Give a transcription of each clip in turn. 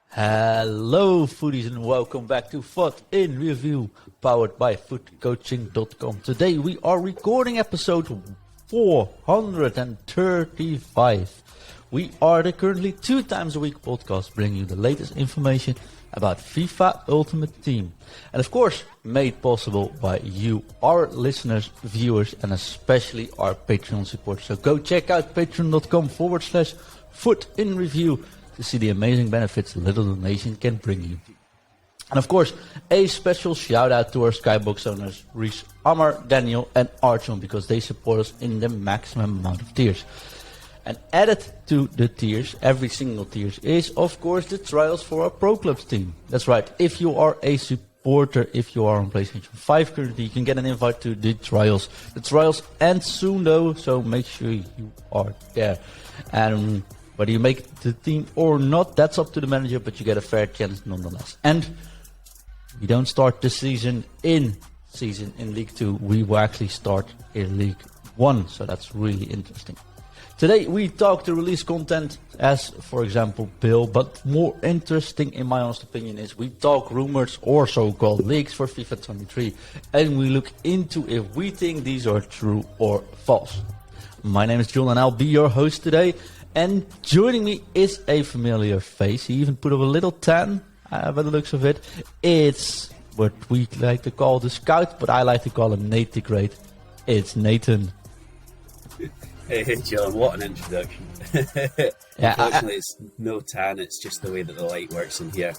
Hello Futties and welcome back to Fut in Review, powered by footcoaching.com. Today we are recording episode 435. We are the currently 2 times a week podcast bringing you the latest information about FIFA Ultimate Team. And of course made possible by you, our listeners, viewers and especially our Patreon supporters. So go check out patreon.com/Fut in Review to see the amazing benefits a little donation can bring you. And of course, a special shout out to our Skybox owners, Reese, Amar, Daniel and Archon, because they support us in the maximum amount of tiers. And added to the tiers, every single tier, is of course the trials for our Pro Clubs team. That's right, if you are a supporter, if you are on PlayStation 5 currently, you can get an invite to the trials. The trials end soon though, so make sure you are there. And whether you make the team or not, that's up to the manager, but you get a fair chance nonetheless. And we don't start the season in League 2. We will actually start in League 1, so that's really interesting. Today we talk the release content as, for example, BALE, but more interesting in my honest opinion is we talk rumors or so-called leaks for FIFA 23, and we look into if we think these are true or false. My name is John and I'll be your host today. And joining me is a familiar face. He even put up a little tan by the looks of it. It's what we like to call the scout, but I like to call him Nate the Great. It's Nathan. Hey John, what an introduction. Yeah, unfortunately it's no tan, it's just the way that the light works in here.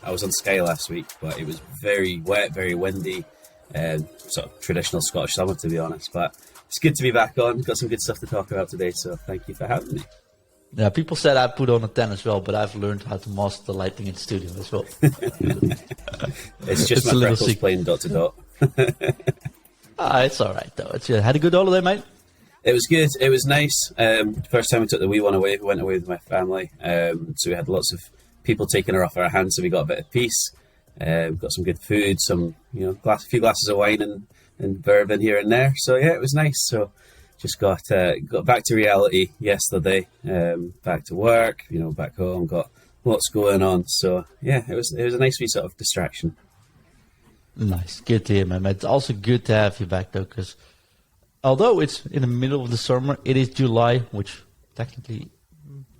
I was on Sky last week, but it was very wet, very windy, sort of traditional Scottish summer to be honest, but it's good to be back on. Got some good stuff to talk about today, so thank you for having me. Yeah, people said I put on a tan as well, but I've learned how to master the lighting in the studio as well. It's just my freckles playing dot to dot. It's alright though. Had a good holiday, mate? It was good. It was nice. First time we took the wee one away, we went away with my family. So we had lots of people taking her off our hands, so we got a bit of peace. Got some good food, some a few glasses of wine and bourbon here and there. So yeah, it was nice. So just got back to reality yesterday. Back to work, back home. Got lots going on. So yeah, it was a nice wee sort of distraction. Nice, good to hear, man. It's also good to have you back though, because although it's in the middle of the summer, it is July, which technically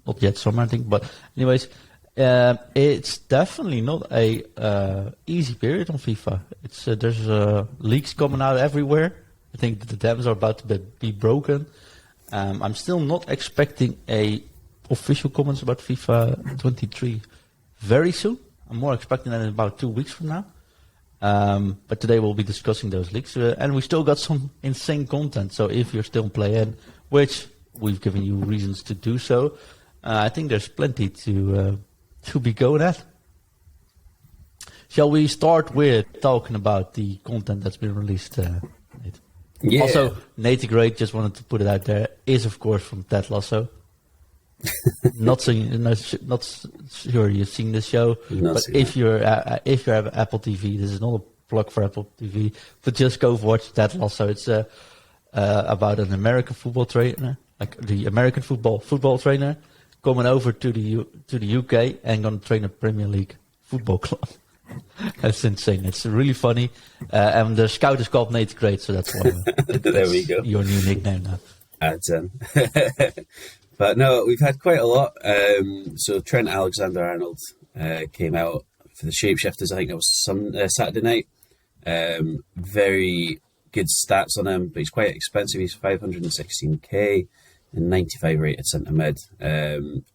not yet summer, I think. But anyways, it's definitely not a easy period on FIFA. It's there's leaks coming out everywhere. I think that the dams are about to be broken. I'm still not expecting a official comments about FIFA 23 very soon. I'm more expecting that in about 2 weeks from now. But today we'll be discussing those leaks, and we still got some insane content. So if you're still playing, which we've given you reasons to do so, I think there's plenty to be going at. Shall we start with talking about the content that's been released, Nate? Yeah. Also, Nate the Great, just wanted to put it out there, is of course from Ted Lasso. Not sure you've seen this show, but if you have Apple TV, this is not a plug for Apple TV, but just go watch Ted Lasso. It's about an American football trainer, like the American football trainer, coming over to the UK and going to train a Premier League football club. That's insane. It's really funny, and the scout is called Nate the Great, so that's why. There we go. Your new nickname now. Adds in. But no, we've had quite a lot. So Trent Alexander-Arnold came out for the Shapeshifters. I think it was Saturday night. Very good stats on him, but he's quite expensive. He's 516k and 95 rated centre mid.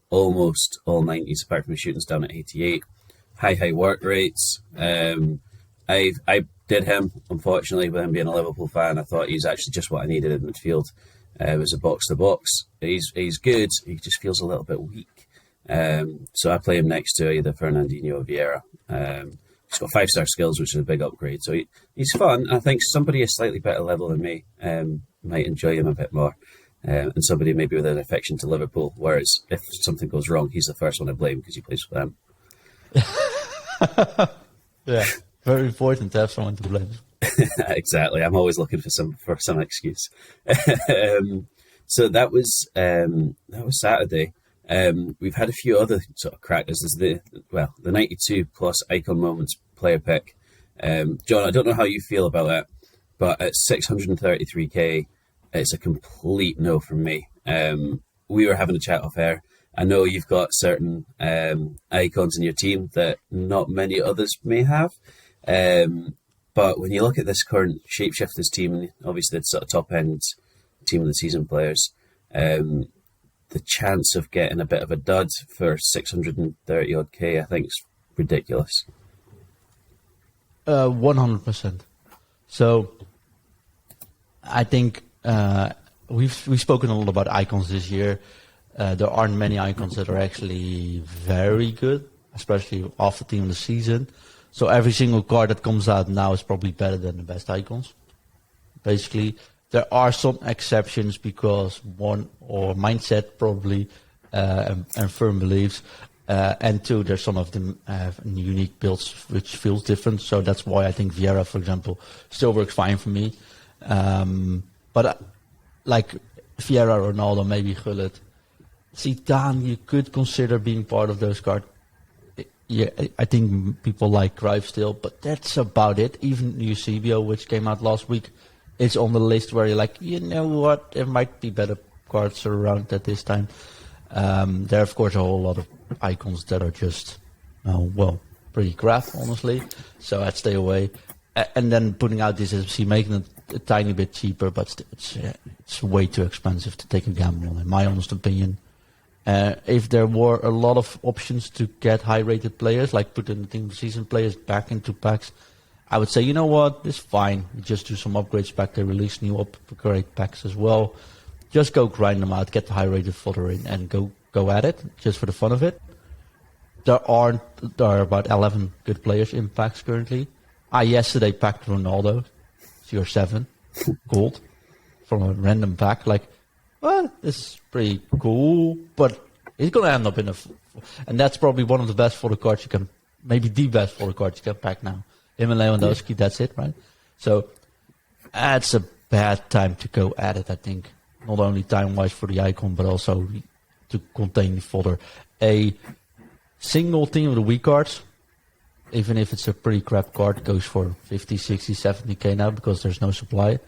Almost all 90s, apart from his shooting's down at 88. High work rates. I did him, unfortunately, with him being a Liverpool fan. I thought he's actually just what I needed in midfield. It was a box-to-box. He's good. He just feels a little bit weak. So I play him next to either Fernandinho or Vieira. He's got 5-star skills, which is a big upgrade. So he's fun. I think somebody a slightly better level than me might enjoy him a bit more. And somebody maybe with an affection to Liverpool. Whereas if something goes wrong, he's the first one to blame because he plays for them. Yeah, very important to have someone to blame. Exactly. I'm always looking for some excuse. So that was Saturday. We've had a few other sort of crackers. There's the 92 plus icon moments player pick. John, I don't know how you feel about that, but at 633k, it's a complete no from me. We were having a chat off air. I know you've got certain icons in your team that not many others may have. But when you look at this current Shapeshifters team, and obviously the sort of top end team of the season players, the chance of getting a bit of a dud for 630 odd K, I think is ridiculous. 100%. So I think we've spoken a lot about icons this year. There aren't many icons that are actually very good, especially off the team of the season. So every single card that comes out now is probably better than the best icons. Basically, there are some exceptions because one, or mindset probably, and firm beliefs, and two, there's some of them have unique builds which feels different. So that's why I think Vieira, for example, still works fine for me. But like Vieira, Ronaldo, maybe Gullit, Zidane, you could consider being part of those cards. Yeah, I think people like Cruyff still, but that's about it. Even Eusebio, which came out last week, is on the list where you're like, you know what, there might be better cards around at this time. There are, of course, a whole lot of icons that are just, pretty crap, honestly. So I'd stay away. And then putting out this SBC, making it a tiny bit cheaper, but it's way too expensive to take a gamble on, in my honest opinion. If there were a lot of options to get high-rated players, like putting the team of the season players back into packs, I would say, you know what, it's fine. You just do some upgrades back there, release new upgrade packs as well. Just go grind them out, get the high-rated fodder in, and go at it, just for the fun of it. There are about 11 good players in packs currently. I yesterday packed Ronaldo, CR7, gold, from a random pack. Like, well, this is pretty cool, but he's going to end up in and that's probably one of the best for the cards you can, maybe the best for the cards you can pack now. Him and Lewandowski, that's it, right? So it's a bad time to go at it, I think. Not only time-wise for the icon, but also to contain the fodder. A single team of the week cards, even if it's a pretty crap card, goes for 50, 60, 70k now because there's no supply.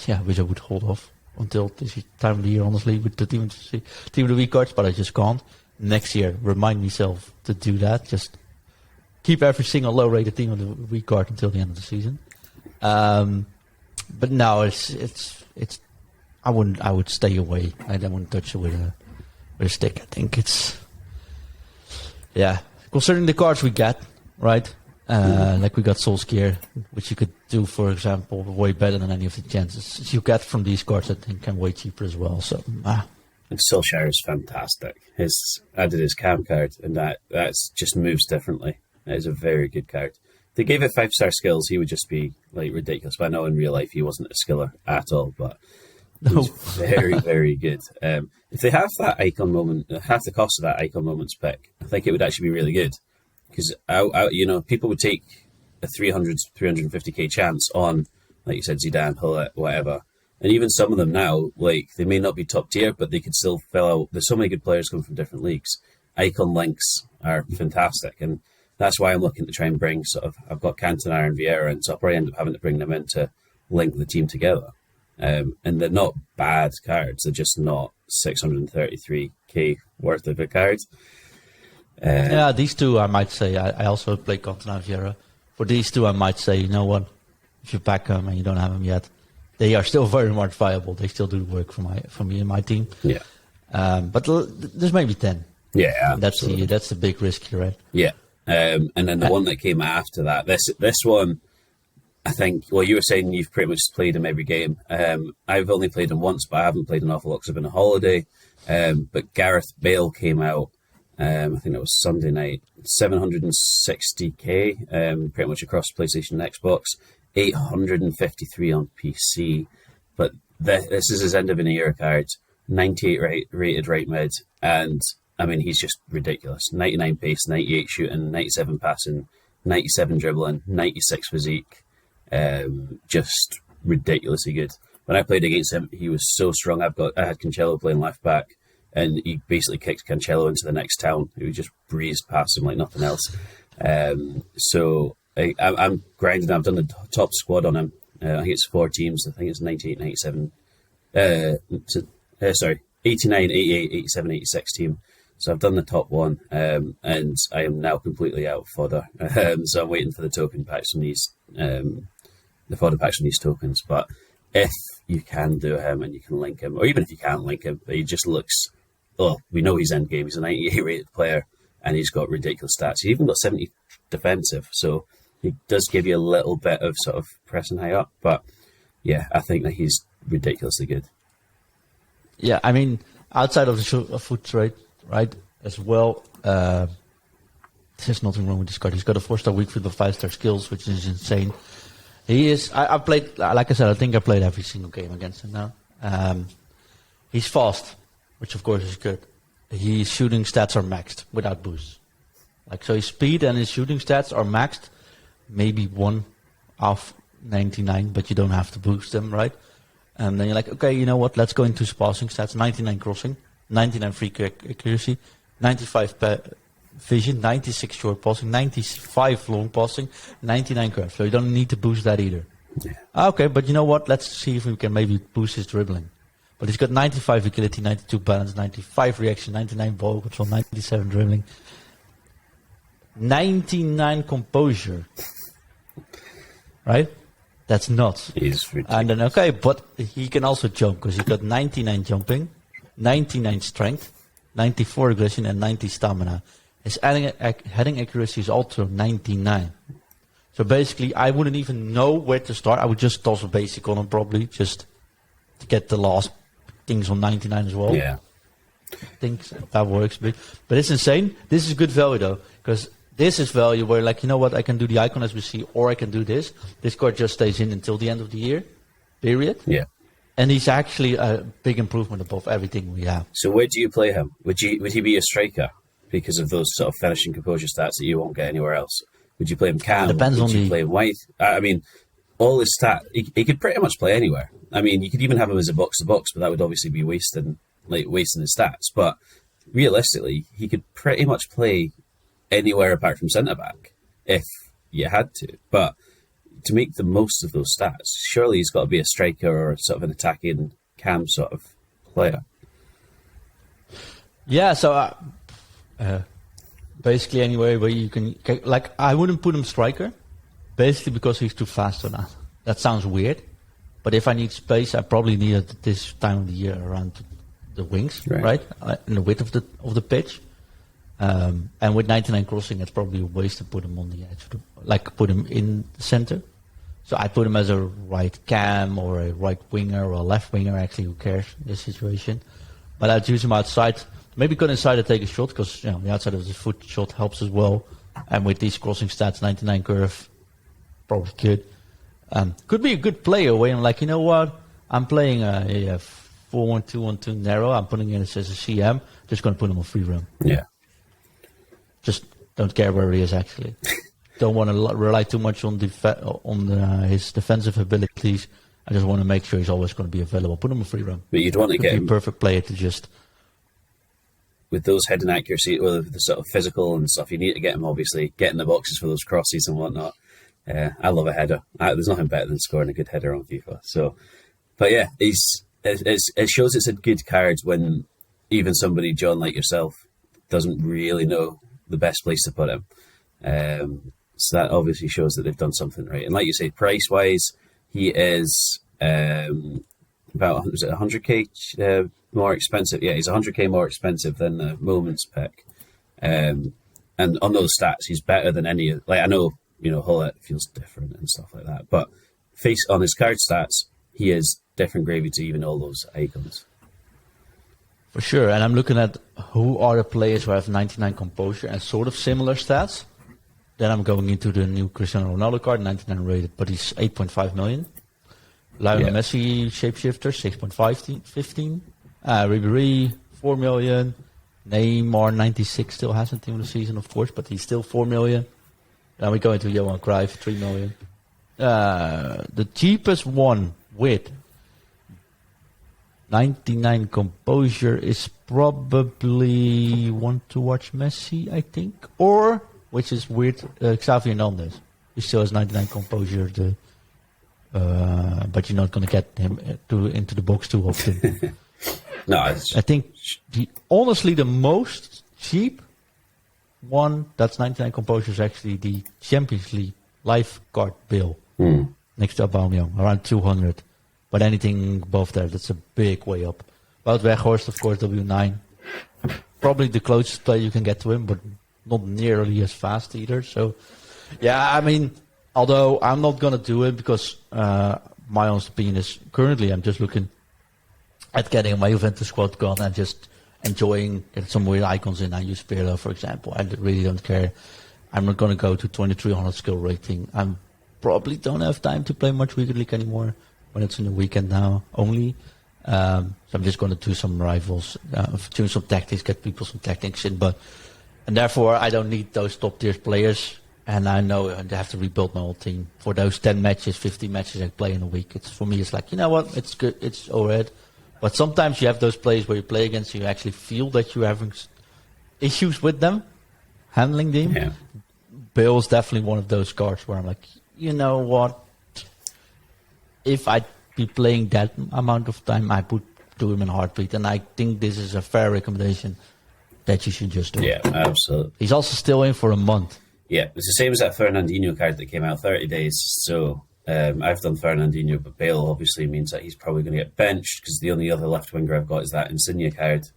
Yeah, which I would hold off until this time of the year, honestly, with the team of the week cards, but I just can't. Next year, remind myself to do that. Just keep every single low-rated team of the week card until the end of the season. But no, it's. I would stay away. I wouldn't touch it with a stick. I think it's. Yeah, concerning the cards we get, right? Like we got Solskjaer, which you could do, for example, way better than any of the chances you get from these cards. I think and way cheaper as well. So, and Solskjaer is fantastic. I did his cam card, and that's just moves differently. That is a very good card. If they gave it 5-star skills, he would just be like ridiculous. But I know in real life he wasn't a skiller at all, but he's very, very good. If they have that icon moment, half the cost of that icon moments pick, I think it would actually be really good. Because people would take a 350k chance on, like you said, Zidane, Hullet, whatever. And even some of them now, like, they may not be top tier, but they could still fill out. There's so many good players coming from different leagues. Icon links are fantastic, and that's why I'm looking to try and bring I've got Cantona and Vieira, and so I'll probably end up having to bring them in to link the team together. And they're not bad cards, they're just not 633k worth of a card. Yeah, these two I might say. I also play Cantona and Vieira. For these two, I might say, you know what? If you pack them and you don't have them yet, they are still very much viable. They still do work for me and my team. Yeah. But there's maybe 10. Yeah, that's the big risk here, right? Yeah. And then the one that came after that, this one, I think. Well, you were saying you've pretty much played him every game. I've only played him once, but I haven't played an awful lot because I've been on holiday. But Gareth Bale came out. I think it was Sunday night, 760k, pretty much across PlayStation and Xbox, 853 on PC. But this is his end of an era card, 98 rated right mid, and I mean, he's just ridiculous. 99 pace, 98 shooting, 97 passing, 97 dribbling, 96 physique, just ridiculously good. when I played against him, he was so strong. I had Cancelo playing left back, and he basically kicked Cancelo into the next town. He just breezed past him like nothing else. So I'm grinding. I've done the top squad on him. I think it's 4 teams. I think it's 98, 97. 89, 88, 87, 86 team. So I've done the top one, and I am now completely out of fodder. So I'm waiting for the token packs from these, the fodder packs from these tokens. But if you can do him and you can link him, or even if you can't link him, but he just looks, we know he's end game. He's a 98 rated player, and he's got ridiculous stats. He's even got 70 defensive, so he does give you a little bit of sort of pressing high up. But yeah, I think that he's ridiculously good. Yeah, I mean, outside of the foot trade, right, as well, there's nothing wrong with this card. He's got a 4-star weak foot with 5-star skills, which is insane. He is, I played, like I said, I think I played every single game against him now. He's fast, which of course is good. His shooting stats are maxed without boosts. So his speed and his shooting stats are maxed, maybe 1 off 99, but you don't have to boost them, right? And then you're like, okay, you know what? Let's go into his passing stats. 99 crossing, 99 free kick accuracy, 95 vision, 96 short passing, 95 long passing, 99 curve. So you don't need to boost that either. Yeah. Okay, but you know what? Let's see if we can maybe boost his dribbling. But he's got 95 agility, 92 balance, 95 reaction, 99 ball control, 97 dribbling, 99 composure. Right? That's nuts. He's ridiculous. And then, okay, but he can also jump because he's got 99 jumping, 99 strength, 94 aggression, and 90 stamina. His heading accuracy is also 99. So basically, I wouldn't even know where to start. I would just toss a basic on him probably, just to get the last things on 99 as well. Yeah. I think that works. But it's insane. This is good value though, because this is value where, like, you know what, I can do the icon as we see, or I can do this. This card just stays in until the end of the year, period. Yeah. And he's actually a big improvement above everything we have. So where do you play him? Would he be a striker because of those sort of finishing composure stats that you won't get anywhere else? Would you play him cam? Depends Would on you the... play him white? I mean, all his stats, he could pretty much play anywhere. I mean, you could even have him as a box-to-box, but that would obviously be wasting his stats. But realistically, he could pretty much play anywhere apart from centre-back if you had to. But to make the most of those stats, surely he's got to be a striker or sort of an attacking cam sort of player. Yeah, so basically anywhere where you can... Like, I wouldn't put him striker, basically because he's too fast for that. That sounds weird, but if I need space, I probably need it this time of the year around the wings, right? In the width of the pitch. And with 99 crossing, it's probably a waste to put him on the edge, like put him in the center. So I put him as a right cam or a right winger or a left winger. Actually, who cares in this situation? But I'd use him outside. Maybe go inside and take a shot because the outside of the foot shot helps as well. And with these crossing stats, 99 curve, probably good. Could be a good player where I'm like, you know what? I'm playing a 4-1-2-1-2 narrow. I'm putting in as a CM. Just going to put him on free roam. Yeah. Just don't care where he is actually. Don't want to rely too much on his defensive abilities. I just want to make sure he's always going to be available. Put him on free roam. But you'd want to get him a perfect player to just... With those heading accuracy, or the sort of physical and stuff, you need to get him, obviously, get in the boxes for those crosses and whatnot. I love a header. There's nothing better than scoring a good header on FIFA. So, but yeah, it shows it's a good card when even somebody, John, like yourself, doesn't really know the best place to put him. So that obviously shows that they've done something right. And like you say, price-wise, he is about, was it 100k more expensive? Yeah, he's 100k more expensive than the Moments pick. And on those stats, he's better than any. Like, I know, Hullet feels different and stuff like that, but on his card stats, he is different gravy to even all those icons. For sure, and I'm looking at who are the players who have 99 composure and sort of similar stats. Then I'm going into the new Cristiano Ronaldo card, 99 rated, but he's 8.5 million. Lionel Messi, shapeshifter, 6.15. Ribéry, 4 million. Neymar, 96, still hasn't team of the season, of course, but he's still 4 million. Then we go into Johan Cruyff, 3 million. The cheapest one with 99 Composure is probably Want to Watch Messi, I think. Or, which is weird, Xavi Hernandez. He still has 99 Composure, but you're not going to get him into the box too often. No, I think, honestly, the most cheap one that's 99 Composure is actually the Champions League life card bill. Next to Aubameyang, around 200. But anything above that, that's a big way up. Wout Weghorst, of course, W9. Probably the closest play you can get to him, but not nearly as fast either. So, yeah, I mean, although I'm not going to do it because my honest opinion is currently I'm just looking at getting my Juventus squad gone and just enjoying some weird icons in. I use Pirlo, for example. I really don't care. I'm not going to go to 2300 skill rating. I'm probably don't have time to play much Weekend League anymore when it's in the weekend now only. So I'm just going to do some rivals, tune some tactics, get people some tactics in. And therefore, I don't need those top tier players. And I know I have to rebuild my whole team for those 10 matches, 50 matches I play in a week. For me, it's like, you know what, it's good, it's alright. But sometimes you have those players where you play against and you actually feel that you're having issues with them, handling them. Yeah. BALE is definitely one of those cards where I'm like, you know what? If I'd be playing that amount of time, I would do him in a heartbeat. And I think this is a fair recommendation that you should just do. Yeah, absolutely. He's also still in for a month. Yeah, it's the same as that Fernandinho card that came out 30 days. So I've done Fernandinho, but BALE obviously means that he's probably going to get benched because the only other left winger I've got is that Insigne card.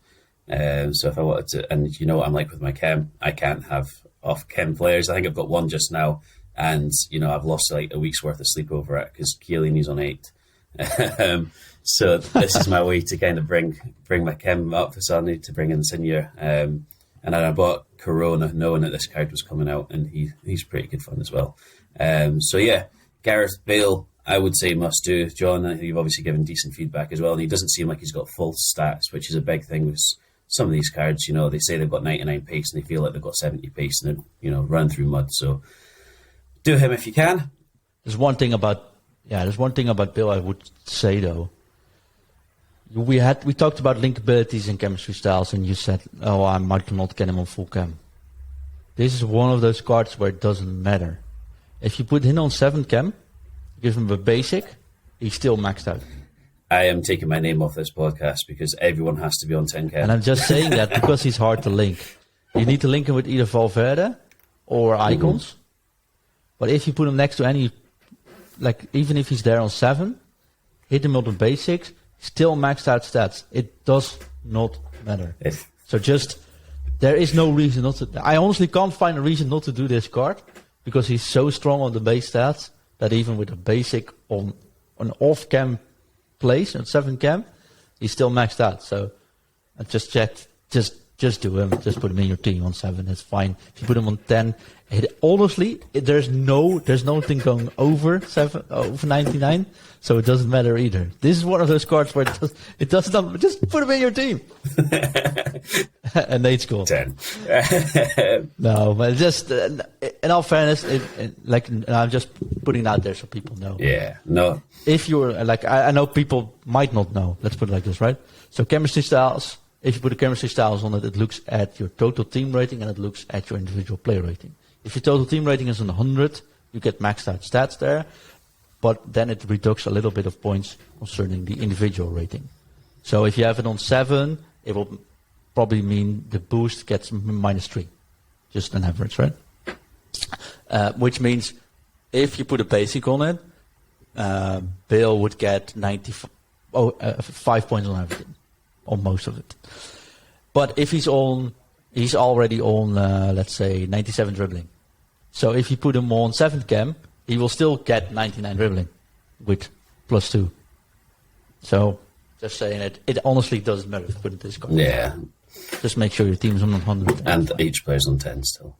So if I wanted to, and you know what I'm like with my chem, I can't have off chem players. I think I've got one just now. And, you know, I've lost like a week's worth of sleep over it because Chiellini's on 8. So this is my way to kind of bring my chem up. So I need to bring in Insigne. And then I bought Corona knowing that this card was coming out, and he's pretty good fun as well. So yeah, Gareth Bale, I would say must do. John, you've obviously given decent feedback as well, and he doesn't seem like he's got full stats, which is a big thing with some of these cards. You know, they say they've got 99 pace and they feel like they've got 70 pace and they're, you know, run through mud. So do him if you can. There's one thing about Bale I would say though. We talked about linkabilities and chemistry styles, and you said, "Oh, I might not get him on full chem." This is one of those cards where it doesn't matter. If you put him on 7 chem, give him a basic, he's still maxed out. I am taking my name off this podcast because everyone has to be on 10 chem. And I'm just saying that because he's hard to link. You need to link him with either Valverde or icons. Mm-hmm. But if you put him next to any, like even if he's there on 7, hit him on the basics, still maxed out stats. It does not matter. So just, there is no reason not to. I honestly can't find a reason not to do this card because he's so strong on the base stats that even with a basic on an off chem place, on 7 chem, he's still maxed out. So I just checked, just do him. Just put him in your team on 7. It's fine. If you put him on 10, honestly, there's nothing going over 99, so it doesn't matter either. This is one of those cards where it does not. Just put him in your team. And Nate's cool. 10. No, but just in all fairness, I'm just putting it out there so people know. Yeah. No. If you're like, I know people might not know. Let's put it like this, right? So chemistry styles. If you put the chemistry styles on it, it looks at your total team rating and it looks at your individual player rating. If your total team rating is on 100, you get maxed out stats there, but then it reduces a little bit of points concerning the individual rating. So if you have it on 7, it will probably mean the boost gets -3, just an average, right? Which means if you put a basic on it, Bale would get 5 points on everything, on most of it. But if he's already on, let's say, 97 dribbling. So if you put him on 7th chem, he will still get 99 dribbling with +2. So just saying it honestly doesn't matter if you put it this card. Yeah. Just make sure your team's on 100. And each player's on 10 still.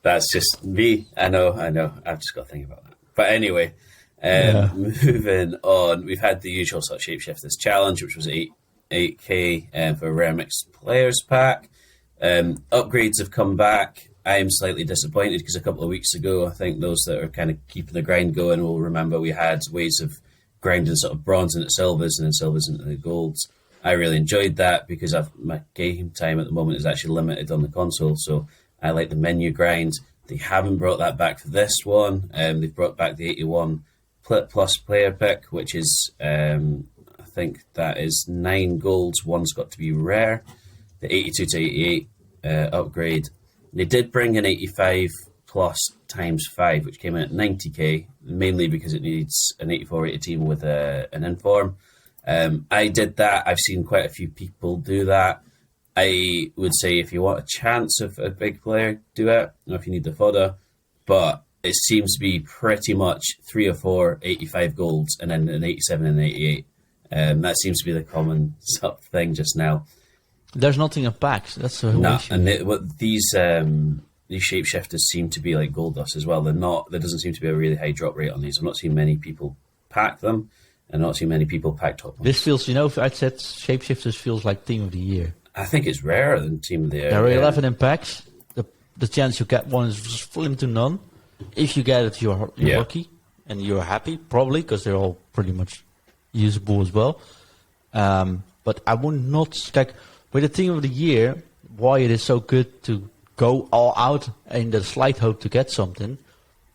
That's just me. I know. I've just got to think about that. But anyway, moving on. We've had the usual sort of Shapeshifters challenge, which was 8K for Rare Mixed Players pack. Upgrades have come back. I am slightly disappointed because a couple of weeks ago, I think those that are kind of keeping the grind going will remember we had ways of grinding sort of bronze into silvers and then silvers into the golds. I really enjoyed that because my game time at the moment is actually limited on the console, so I like the menu grind. They haven't brought that back for this one. They've brought back the 81 plus player pick, which is, I think that is 9 golds. One's got to be rare. The 82 to 88 upgrade. They did bring an 85 plus times 5, which came in at 90k, mainly because it needs an 84 rated team with an inform. I did that. I've seen quite a few people do that. I would say if you want a chance of a big player, do it, or if you need the fodder. But it seems to be pretty much 3 or 4 85 golds and then an 87 and an 88. That seems to be the common sort of thing just now. There's nothing in packs. That's the whole issue. And these shapeshifters seem to be like gold dust as well. They're not. There doesn't seem to be a really high drop rate on these. I've not seen many people pack them, and not seen many people pack top ones. This feels, if I said shapeshifters feels like team of the year. I think it's rarer than team of the year. There are 11 in packs. The chance you get one is slim to none. If you get it, you're lucky and you're happy, probably, because they're all pretty much usable as well. But I would not like with the team of the year. Why it is so good to go all out in the slight hope to get something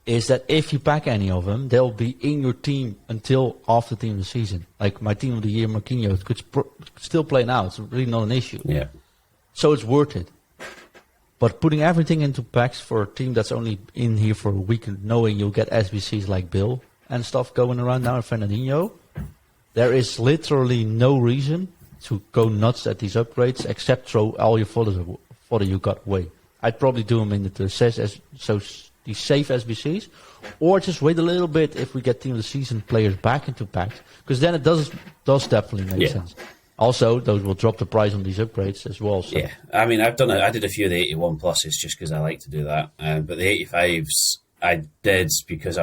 is that if you pack any of them, they'll be in your team until after team of the season. Like my team of the year, Marquinhos, could still play now. It's really not an issue. Yeah. So it's worth it. But putting everything into packs for a team that's only in here for a week, knowing you'll get SBCs like BALE and stuff going around now, and Fernandinho, there is literally no reason to go nuts at these upgrades except throw all your fodder you got away. I'd probably do them in the these safe SBCs, or just wait a little bit if we get team of the season players back into packs, because then it does definitely make sense. Also, those will drop the price on these upgrades as well. So. Yeah, I mean, I did a few of the 81 pluses just because I like to do that, but the 85s I did because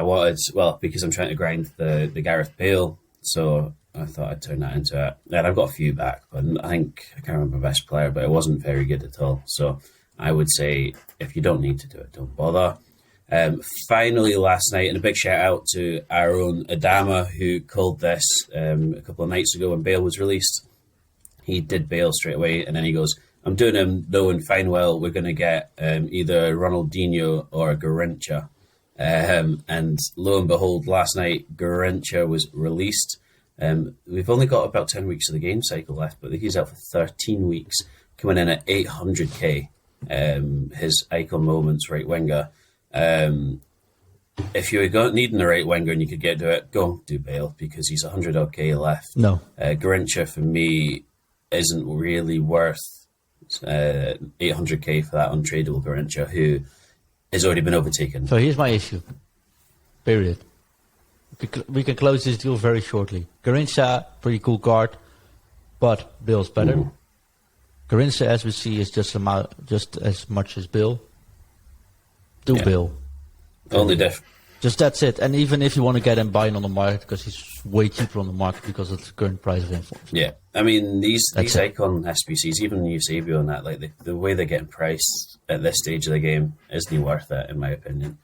because I'm trying to grind the Gareth Bale, so I thought I'd turn that into it. And I've got a few back, but I can't remember my best player, but it wasn't very good at all. So I would say if you don't need to do it, don't bother. Finally, last night, and a big shout out to our own Adama, who called this a couple of nights ago when BALE was released. He did BALE straight away, and then he goes, I'm doing him knowing fine well we're going to get either Ronaldinho or Garrincha. And lo and behold, last night, Garrincha was released. We've only got about 10 weeks of the game cycle left, but he's out for 13 weeks, coming in at 800k. His icon moments right winger. If you were needing the right winger and you could get to it, go do BALE because he's 100 odd k left. No, Garrincha for me isn't really worth 800k for that untradeable Garrincha who has already been overtaken. So here's my issue. Period. We can close this deal very shortly. Garrincha, pretty cool card, but BALE's better. Ooh. Garrincha, as we see, is just as much as BALE. Do BALE. Only diff. Just that's it. And even if you want to get him buying on the market, because he's way cheaper on the market because of the current price of informs. Yeah, I mean these icon SBCs, even Eusebio and that, like the way they're getting priced at this stage of the game isn't worth it, in my opinion.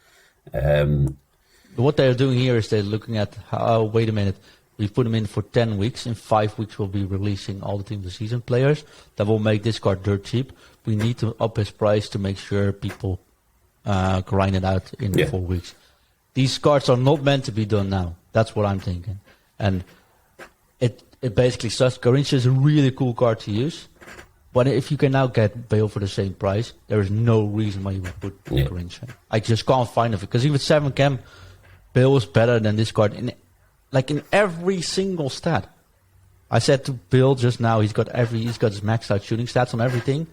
What they're doing here is they're looking at how. Wait a minute. We put them in for 10 weeks. In 5 weeks, we'll be releasing all the team of the season players. That will make this card dirt cheap. We need to up his price to make sure people grind it out in 4 weeks. These cards are not meant to be done now. That's what I'm thinking. And it basically sucks. Garrincha is a really cool card to use. But if you can now get BALE for the same price, there is no reason why you would put Garrincha. I just can't find it. Because even 7 chem, BALE is better than this card in every single stat. I said to Bill just now, he's got his maxed out shooting stats on everything.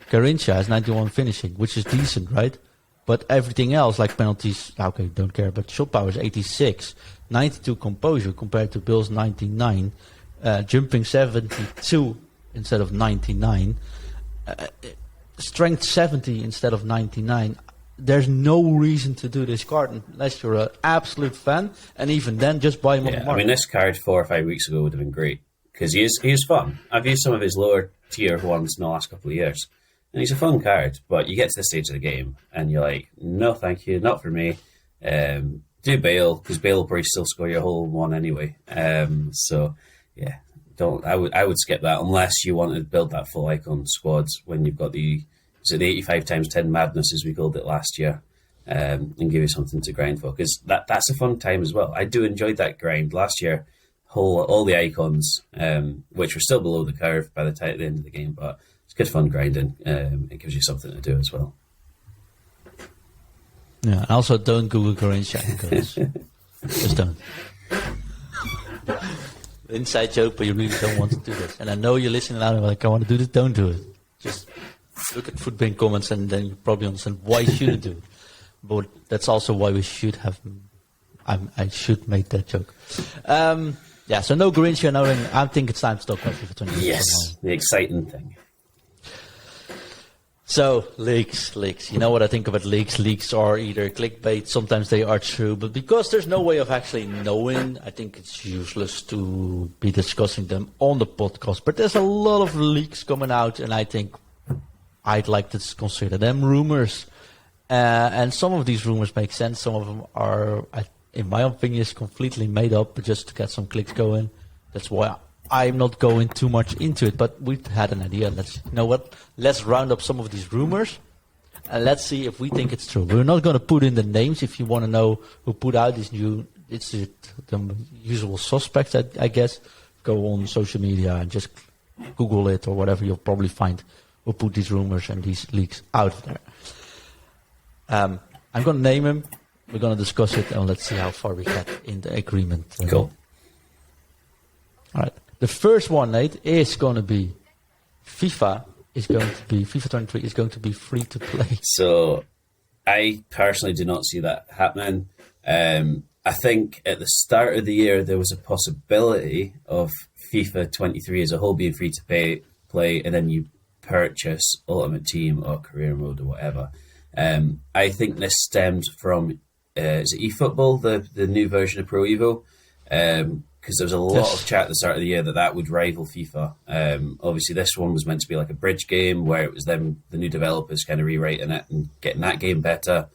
Garrincha has 91 finishing, which is decent, right? But everything else, like penalties, okay, don't care. But shot power is 86, 92 composure compared to BALE's 99, jumping 72 instead of 99, strength 70 instead of 99. There's no reason to do this card unless you're an absolute fan, and even then, just buy him on the market. I mean, this card 4 or 5 weeks ago would have been great because he is fun. I've used some of his lower tier ones in the last couple of years, and he's a fun card. But you get to this stage of the game, and you're like, no, thank you, not for me. Do BALE, because BALE will probably still score your whole one anyway. So yeah, don't. I would skip that unless you want to build that full icon squad when you've got the 85 times 10 madness as we called it last year, and give you something to grind for, because that's a fun time as well. I do enjoy that grind last year. All the icons, which were still below the curve by the end of the game, but it's good fun grinding. It gives you something to do as well. Yeah, and also don't Google Garrincha, because just don't. Inside joke, but you really don't want to do this. And I know you're listening out and like, I want to do this, don't do it. Just look at Footbin comments and then you probably understand why you shouldn't do it. But that's also why we should have, I should make that joke. Yeah, so no Garrincha, no, I think it's time to talk about FIFA 20. Yes, the exciting thing. So, leaks. You know what I think about leaks? Leaks are either clickbait, sometimes they are true, but because there's no way of actually knowing, I think it's useless to be discussing them on the podcast. But there's a lot of leaks coming out, and I think I'd like to consider them rumors. And some of these rumors make sense, some of them are, in my opinion, is completely made up just to get some clicks going. That's why I'm not going too much into it, but we had an idea. Let's round up some of these rumors and let's see if we think it's true. We're not going to put in the names. If you want to know who put out these it's the usual suspects, I guess. Go on social media and just Google it or whatever. You'll probably find who put these rumors and these leaks out there. I'm going to name them. We're going to discuss it and let's see how far we get in the agreement. Cool. All right. The first one, Nate, is going to be FIFA 23 is going to be free to play. So I personally do not see that happening. I think at the start of the year, there was a possibility of FIFA 23 as a whole being free to play, and then you purchase Ultimate Team or Career Mode or whatever. I think this stemmed from, is it eFootball, the new version of Pro Evo? Because there was a lot of chat at the start of the year that would rival FIFA. Obviously, this one was meant to be like a bridge game where it was them, the new developers, kind of rewriting it and getting that game better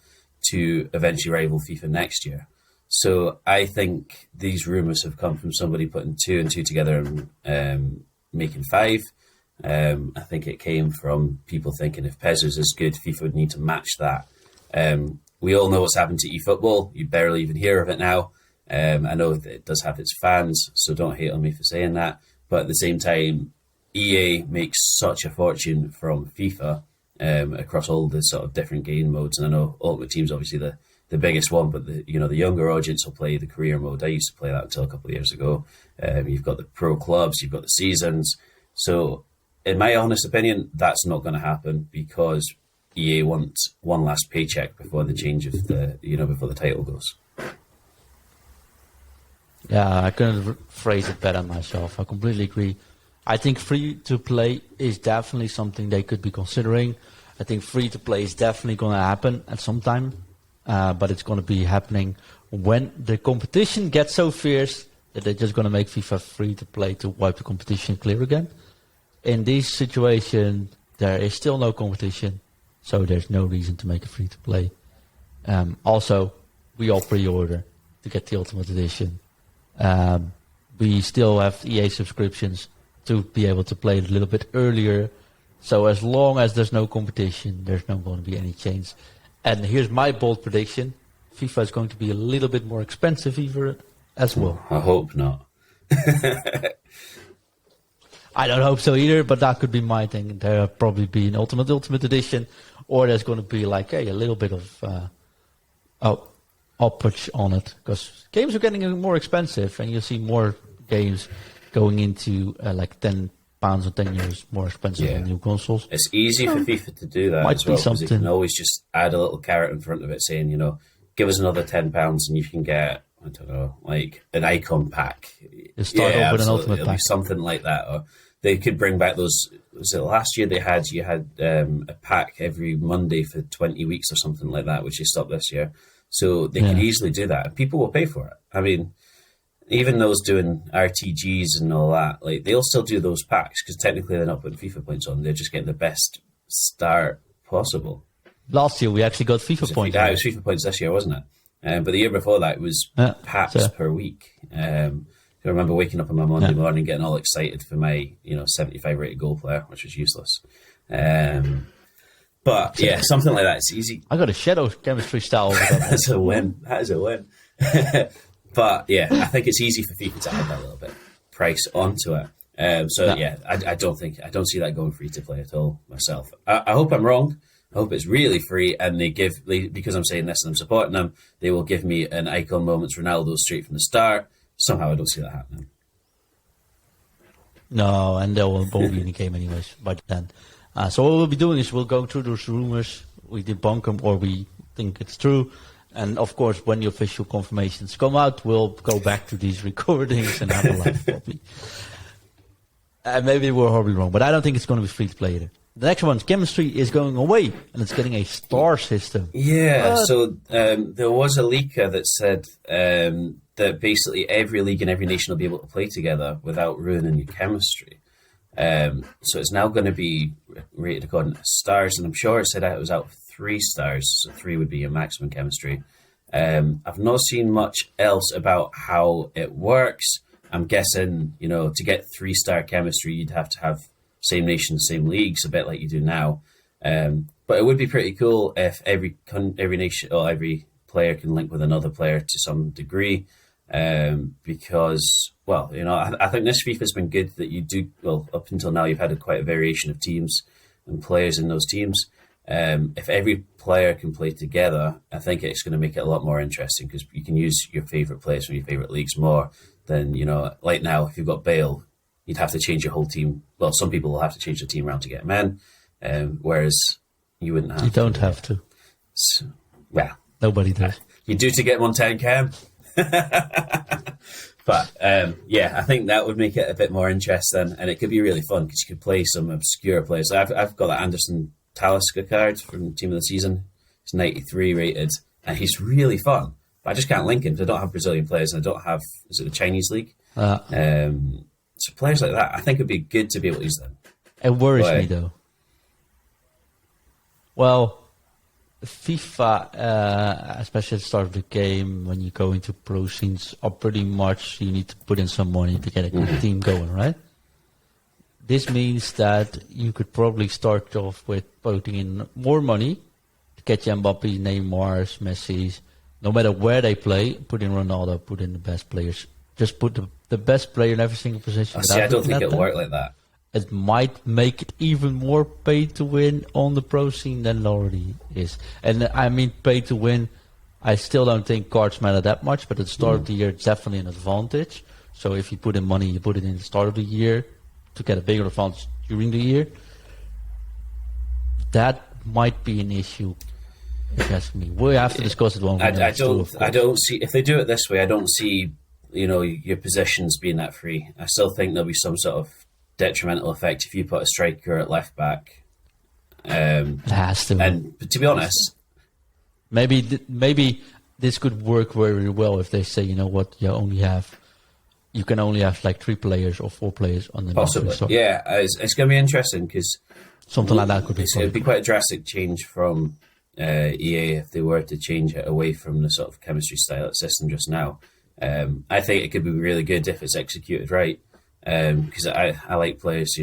to eventually rival FIFA next year. So I think these rumours have come from somebody putting 2 and 2 together and making 5. I think it came from people thinking if PES was as good, FIFA would need to match that. We all know what's happened to eFootball. You barely even hear of it now. I know that it does have its fans, so don't hate on me for saying that. But at the same time, EA makes such a fortune from FIFA across all the sort of different game modes. And I know Ultimate Team's obviously the biggest one, but the younger audience will play the career mode. I used to play that until a couple of years ago. You've got the pro clubs, you've got the seasons. So in my honest opinion, that's not going to happen because EA wants one last paycheck before the change of before the title goes. Yeah, I couldn't phrase it better myself. I completely agree. I think free-to-play is definitely something they could be considering. I think free-to-play is definitely going to happen at some time, but it's going to be happening when the competition gets so fierce that they're just going to make FIFA free-to-play to wipe the competition clear again. In this situation, there is still no competition, so there's no reason to make it free-to-play. Also, we all pre-order to get the Ultimate Edition. We still have EA subscriptions to be able to play it a little bit earlier. So as long as there's no competition, there's not going to be any change. And here's my bold prediction. FIFA is going to be a little bit more expensive either as well. I hope not. I don't hope so either, but that could be my thing. There'll probably be an Ultimate Edition, or there's going to be like a little bit of uppage on it, because games are getting more expensive, and you'll see more games going into like £10 or 10 euros more expensive than new consoles. It's easy for FIFA to do that as well, because you can always just add a little carrot in front of it saying, give us another £10 and you can get, I don't know, like an icon pack. You start off with an ultimate pack. Something like that. Or they could bring back those, was it last year you had a pack every Monday for 20 weeks or something like that, which they stopped this year. So they can easily do that, and people will pay for it. I mean, even those doing RTGs and all that, like they'll still do those packs because technically they're not putting FIFA points on; they're just getting the best start possible. Last year we actually got FIFA points. Yeah, it was FIFA points this year, wasn't it? But the year before that, it was paps per week. I remember waking up on my Monday morning, getting all excited for my 75 rated goal player, which was useless. But yeah, something like that. It's easy. I got a shadow chemistry style. That's a win. That is a win. But yeah, I think it's easy for FIFA to add that little bit price onto it. I don't see that going free to play at all myself. I hope I'm wrong. I hope it's really free, and because I'm saying this and I'm supporting them, they will give me an icon moments Ronaldo straight from the start. Somehow I don't see that happening. No, and they won't be in the game anyways by then. So what we'll be doing is we'll go through those rumors, we debunk them or we think it's true. And of course, when the official confirmations come out, we'll go back to these recordings and have a live copy. Maybe we're horribly wrong, but I don't think it's going to be free to play either. The next one, chemistry is going away, and it's getting a star system. Yeah, so there was a leaker that said that basically every league and every nation will be able to play together without ruining your chemistry. So it's now going to be rated according to stars, and I'm sure it said it was out of 3 stars, so 3 would be your maximum chemistry. I've not seen much else about how it works. I'm guessing, to get 3-star chemistry, you'd have to have same nation, same leagues, a bit like you do now. But it would be pretty cool if every nation or every player can link with another player to some degree. Because, I think this FIFA's been good that you do, up until now, you've had quite a variation of teams and players in those teams. If every player can play together, I think it's going to make it a lot more interesting because you can use your favourite players from your favourite leagues more than, like now, if you've got BALE, you'd have to change your whole team. Well, some people will have to change the team around to get them in, whereas you wouldn't have to. You don't have to. So, nobody does. You do to get 110 cam. But I think that would make it a bit more interesting, and it could be really fun because you could play some obscure players. I've got that Anderson Talisca card from Team of the Season. He's 93 rated, and he's really fun. But I just can't link him because I don't have Brazilian players, and I don't have, is it the Chinese league? So players like that, I think it'd be good to be able to use them. It worries me though. Well, FIFA, especially at the start of the game, when you go into pro scenes, are pretty much you need to put in some money to get a good team going, right? This means that you could probably start off with putting in more money to get your Mbappe, Neymar, Messi, no matter where they play, put in Ronaldo, put in the best players. Just put the best player in every single position. I don't think it'll work like that. It might make it even more pay to win on the pro scene than it already is. And I mean, pay to win, I still don't think cards matter that much, but at the start of the year, it's definitely an advantage. So if you put in money, you put it in the start of the year to get a bigger advantage during the year. That might be an issue, if you ask me. We'll have to discuss it one way. I don't see, if they do it this way, I don't see, your positions being that free. I still think there'll be some sort of detrimental effect if you put a striker at left back. It has to. And to be honest, maybe this could work very well if they say, you know what, you can only have like 3 players or 4 players on the possibly. So yeah, it's going to be interesting because something like that could be. It'd be quite a drastic change from EA if they were to change it away from the sort of chemistry style system just now. I think it could be really good if it's executed right. Because I like players,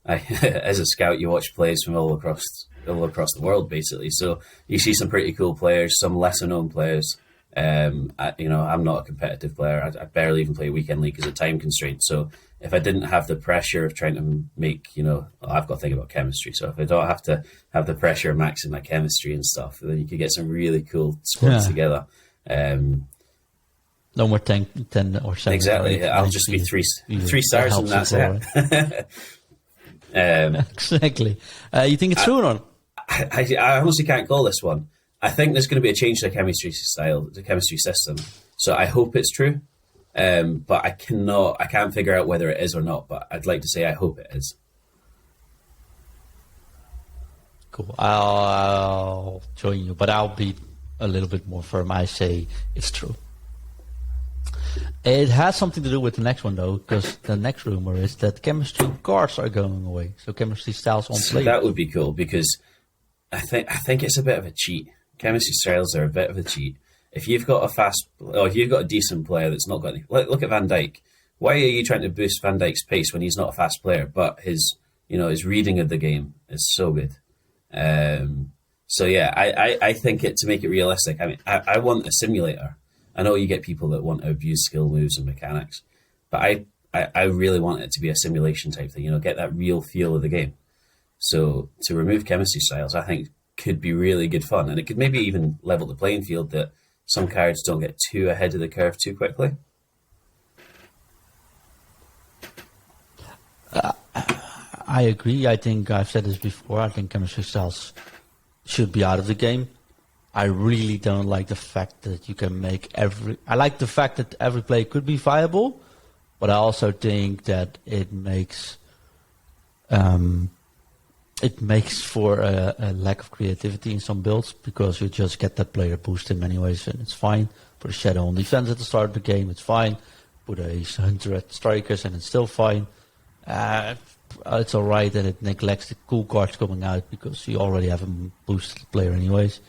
as a scout, you watch players from all across the world, basically. So you see some pretty cool players, some lesser known players. I'm not a competitive player. I barely even play weekend league because of time constraints. So if I didn't have the pressure of trying to make, I've got to think about chemistry. So if I don't have to have the pressure of maxing my chemistry and stuff, then you could get some really cool squads together. No more 10 or 7. Exactly. I'll just be 3 stars and that's it. Exactly. You think it's true or not? I honestly can't call this one. I think there's going to be a change to the chemistry system. So I hope it's true. But I can't figure out whether it is or not. But I'd like to say I hope it is. Cool. I'll join you, but I'll be a little bit more firm. I say it's true. It has something to do with the next one, though, because the next rumor is that chemistry cards are going away. So chemistry styles on play. That would be cool because I think it's a bit of a cheat. Chemistry styles are a bit of a cheat. if you've got a decent player that's not got any, look at Van Dijk. Why are you trying to boost Van Dijk's pace when he's not a fast player, but his reading of the game is so good? So yeah, I think to make it realistic, I mean, I want a simulator. I know you get people that want to abuse skill moves and mechanics, but I really want it to be a simulation type thing, get that real feel of the game. So to remove chemistry styles, I think could be really good fun. And it could maybe even level the playing field that some cards don't get too ahead of the curve too quickly. I agree. I think I've said this before. I think chemistry styles should be out of the game. I really don't like the fact that you can make I like the fact that every play could be viable, but I also think that it makes for a lack of creativity in some builds, because you just get that player boost in many ways, and it's fine. Put a shadow on defense at the start of the game, it's fine. Put a hunter at strikers, and it's still fine. It's alright that it neglects the cool cards coming out, because you already have a boosted player anyways.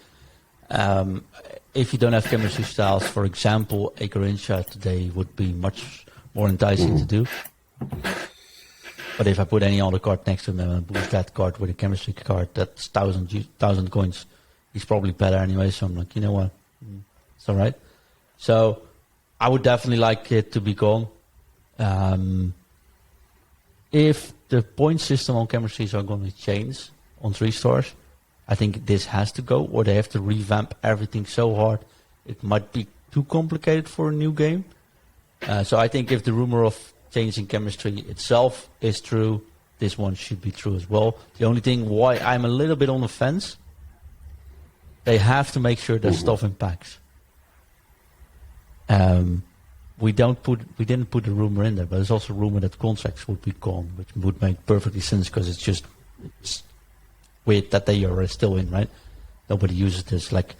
If you don't have chemistry styles, for example, a Garrincha today would be much more enticing to do. But if I put any other card next to him and boost that card with a chemistry card, that's 1,000 coins. He's probably better anyway, so I'm like, you know what? It's alright. So I would definitely like it to be gone. If the point system on chemistries are going to change on 3 stars, I think this has to go, or they have to revamp everything so hard it might be too complicated for a new game. So I think if the rumor of changing chemistry itself is true, this one should be true as well. The only thing why I'm a little bit on the fence, they have to make sure there's stuff in packs. We didn't put the rumor in there, but there's also a rumor that contracts would be gone, which would make perfectly sense, because it's weird that they are still in, right? Nobody uses this. Like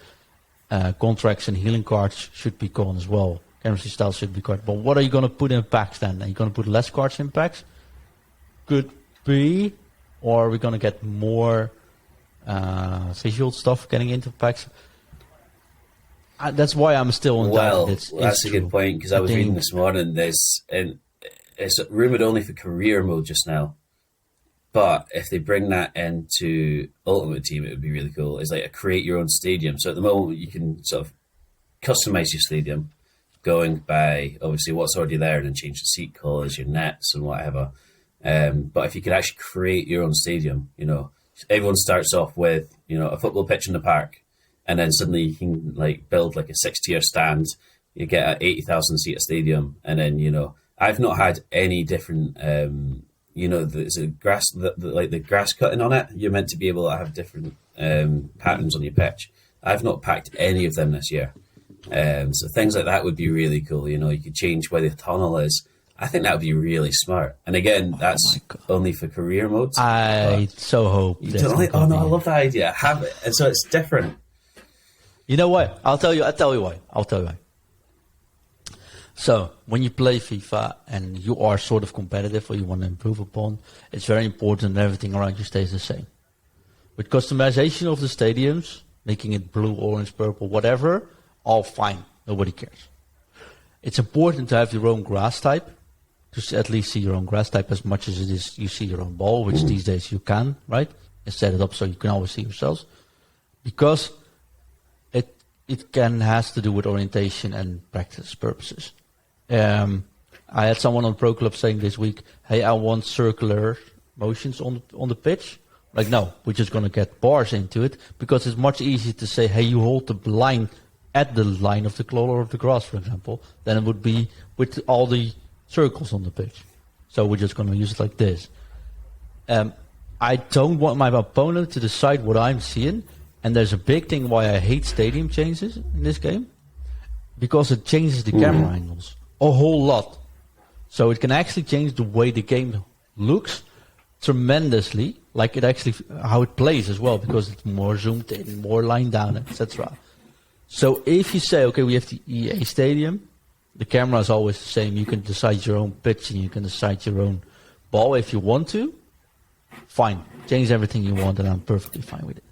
contracts and healing cards should be gone as well. Chemistry styles should be gone. But what are you going to put in packs then? Are you going to put less cards in packs? Could be. Or are we going to get more visual stuff getting into packs? That's why I'm still on Well, that. that's a good point, because I was reading this morning. It's rumoured only for career mode just now. But if they bring that into Ultimate Team, it would be really cool. It's like a create your own stadium. So at the moment, you can sort of customize your stadium, going by obviously what's already there, and then change the seat colours, your nets, and whatever. But if you could actually create your own stadium, everyone starts off with a football pitch in the park, and then suddenly you can build like a 6-tier stand. You get an 80,000 seat stadium, and then I've not had any different. There's a grass, the grass cutting on it. You're meant to be able to have different patterns on your pitch. I've not packed any of them this year. So things like that would be really cool. You could change where the tunnel is. I think that would be really smart. And again, that's only for career modes. I so hope. You don't like? Oh no, I love that idea. Have it, and so it's different. You know what? I'll tell you why. So when you play FIFA and you are sort of competitive, or you want to improve upon, it's very important that everything around you stays the same. With customization of the stadiums, making it blue, orange, purple, whatever, all fine. Nobody cares. It's important to have your own grass type, to at least see your own grass type as much as it is you see your own ball, which these days you can, right? And set it up so you can always see yourselves. Because it has to do with orientation and practice purposes. I had someone on Pro Club saying this week, hey, I want circular motions on the pitch. Like, no, we're just going to get bars into it, because it's much easier to say, hey, you hold the line at the line of the color of the grass, for example, than it would be with all the circles on the pitch. So we're just going to use it like this. I don't want my opponent to decide what I'm seeing, and there's a big thing why I hate stadium changes in this game, because it changes the camera angles a whole lot. So it can actually change the way the game looks tremendously, like it actually how it plays as well, because it's more zoomed in, more lined down, etc. So if you say, okay, we have the EA Stadium, the camera is always the same. You can decide your own pitch and you can decide your own ball if you want to. Fine, change everything you want, and I'm perfectly fine with it.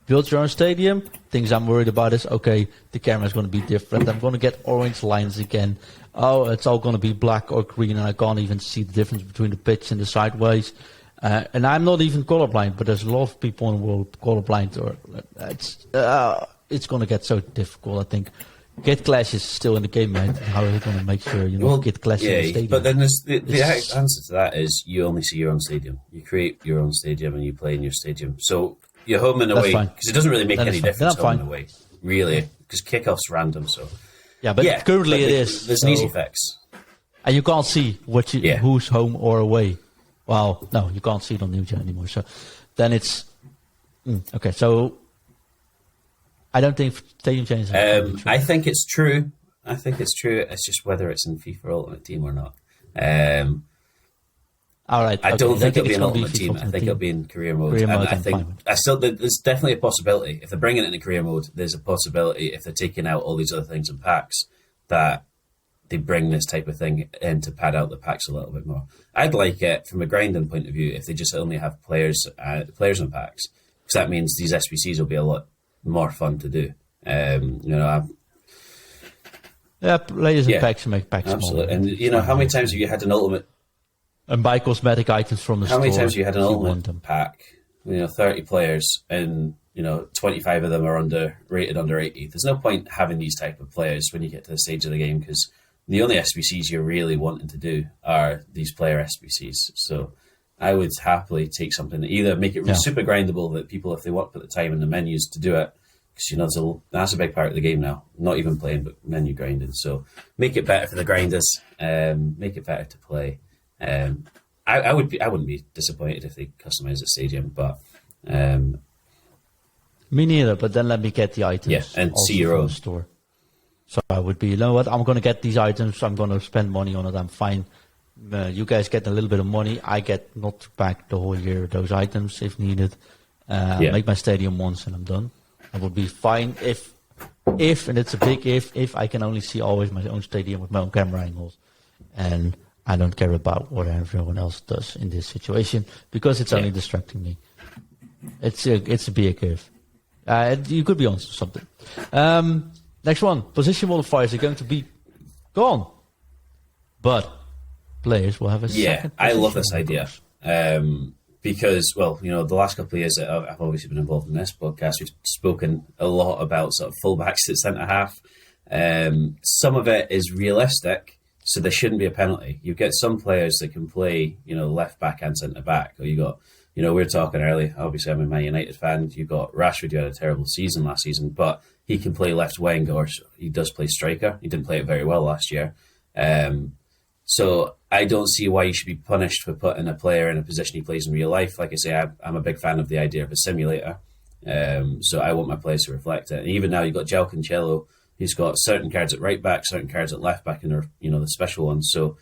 build your own stadium. Things I'm worried about is, okay, the camera is going to be different. I'm going to get orange lines again. Oh, it's all going to be black or green, and I can't even see the difference between the pitch and the sideways. And I'm not even colorblind, but there's a lot of people in the world colorblind. Or it's going to get so difficult, I think. Git Clash is still in the game, man. How are you going to make sure Git Clash in the stadium? But then the answer to that is you only see your own stadium. You create your own stadium and you play in your stadium. So you're home and away, because it doesn't really make any difference home and away, really, because kickoff's random. So but currently it is. There's an easy fix, and you can't see who's home or away. Well, no, you can't see it on NewGen anymore. So then it's okay. So I don't think stadium changes. I think it's true. It's just whether it's in FIFA Ultimate Team or not. All right. I don't think it'll be an Ultimate Team. I think it'll be in career mode. And I think there's definitely a possibility. If they're bringing it in career mode, there's a possibility if they're taking out all these other things in packs that they bring this type of thing in to pad out the packs a little bit more. I'd like it from a grinding point of view if they just only have players in packs, because that means these SBCs will be a lot more fun to do. Players in packs make packs absolutely. Smaller. And how many times have you had an ultimate? And buy cosmetic items from the store. How many times have you had an ultimate pack? 30 players, and 25 of them are rated under 80. There's no point having these type of players when you get to the stage of the game, because the only SBCs you're really wanting to do are these player SBCs. So I would happily take something that either make it super grindable that people, if they want to put the time in the menus to do it, because that's a big part of the game now. Not even playing, but menu grinding. So make it better for the grinders. Make it better to play. I wouldn't be disappointed if they customize the stadium, but me neither. But then let me get the items. And see your own store. So I would be, you know what? I'm going to get these items. I'm going to spend money on it. I'm fine. You guys get a little bit of money. I get not back the whole year those items if needed. Make my stadium once and I'm done. I would be fine if, and it's a big if I can only see always my own stadium with my own camera angles, and I don't care about what everyone else does in this situation because it's only distracting me. It's a big if. You could be on something. Next one, position modifiers are going to be gone, but players will have a second. I love this idea. Because, the last couple of years I've obviously been involved in this podcast, we've spoken a lot about sort of fullbacks at centre half. Some of it is realistic, so there shouldn't be a penalty. You get some players that can play, left back and centre back, or you got, we were talking earlier. Obviously, I'm a Man United fan. You got Rashford, who had a terrible season last season, but he can play left wing, or he does play striker. He didn't play it very well last year. So I don't see why you should be punished for putting a player in a position he plays in real life. Like I say, I'm a big fan of the idea of a simulator. So I want my players to reflect it. And even now, you've got João Cancelo, who's got certain cards at right back, certain cards at left back, and they're, the special ones. So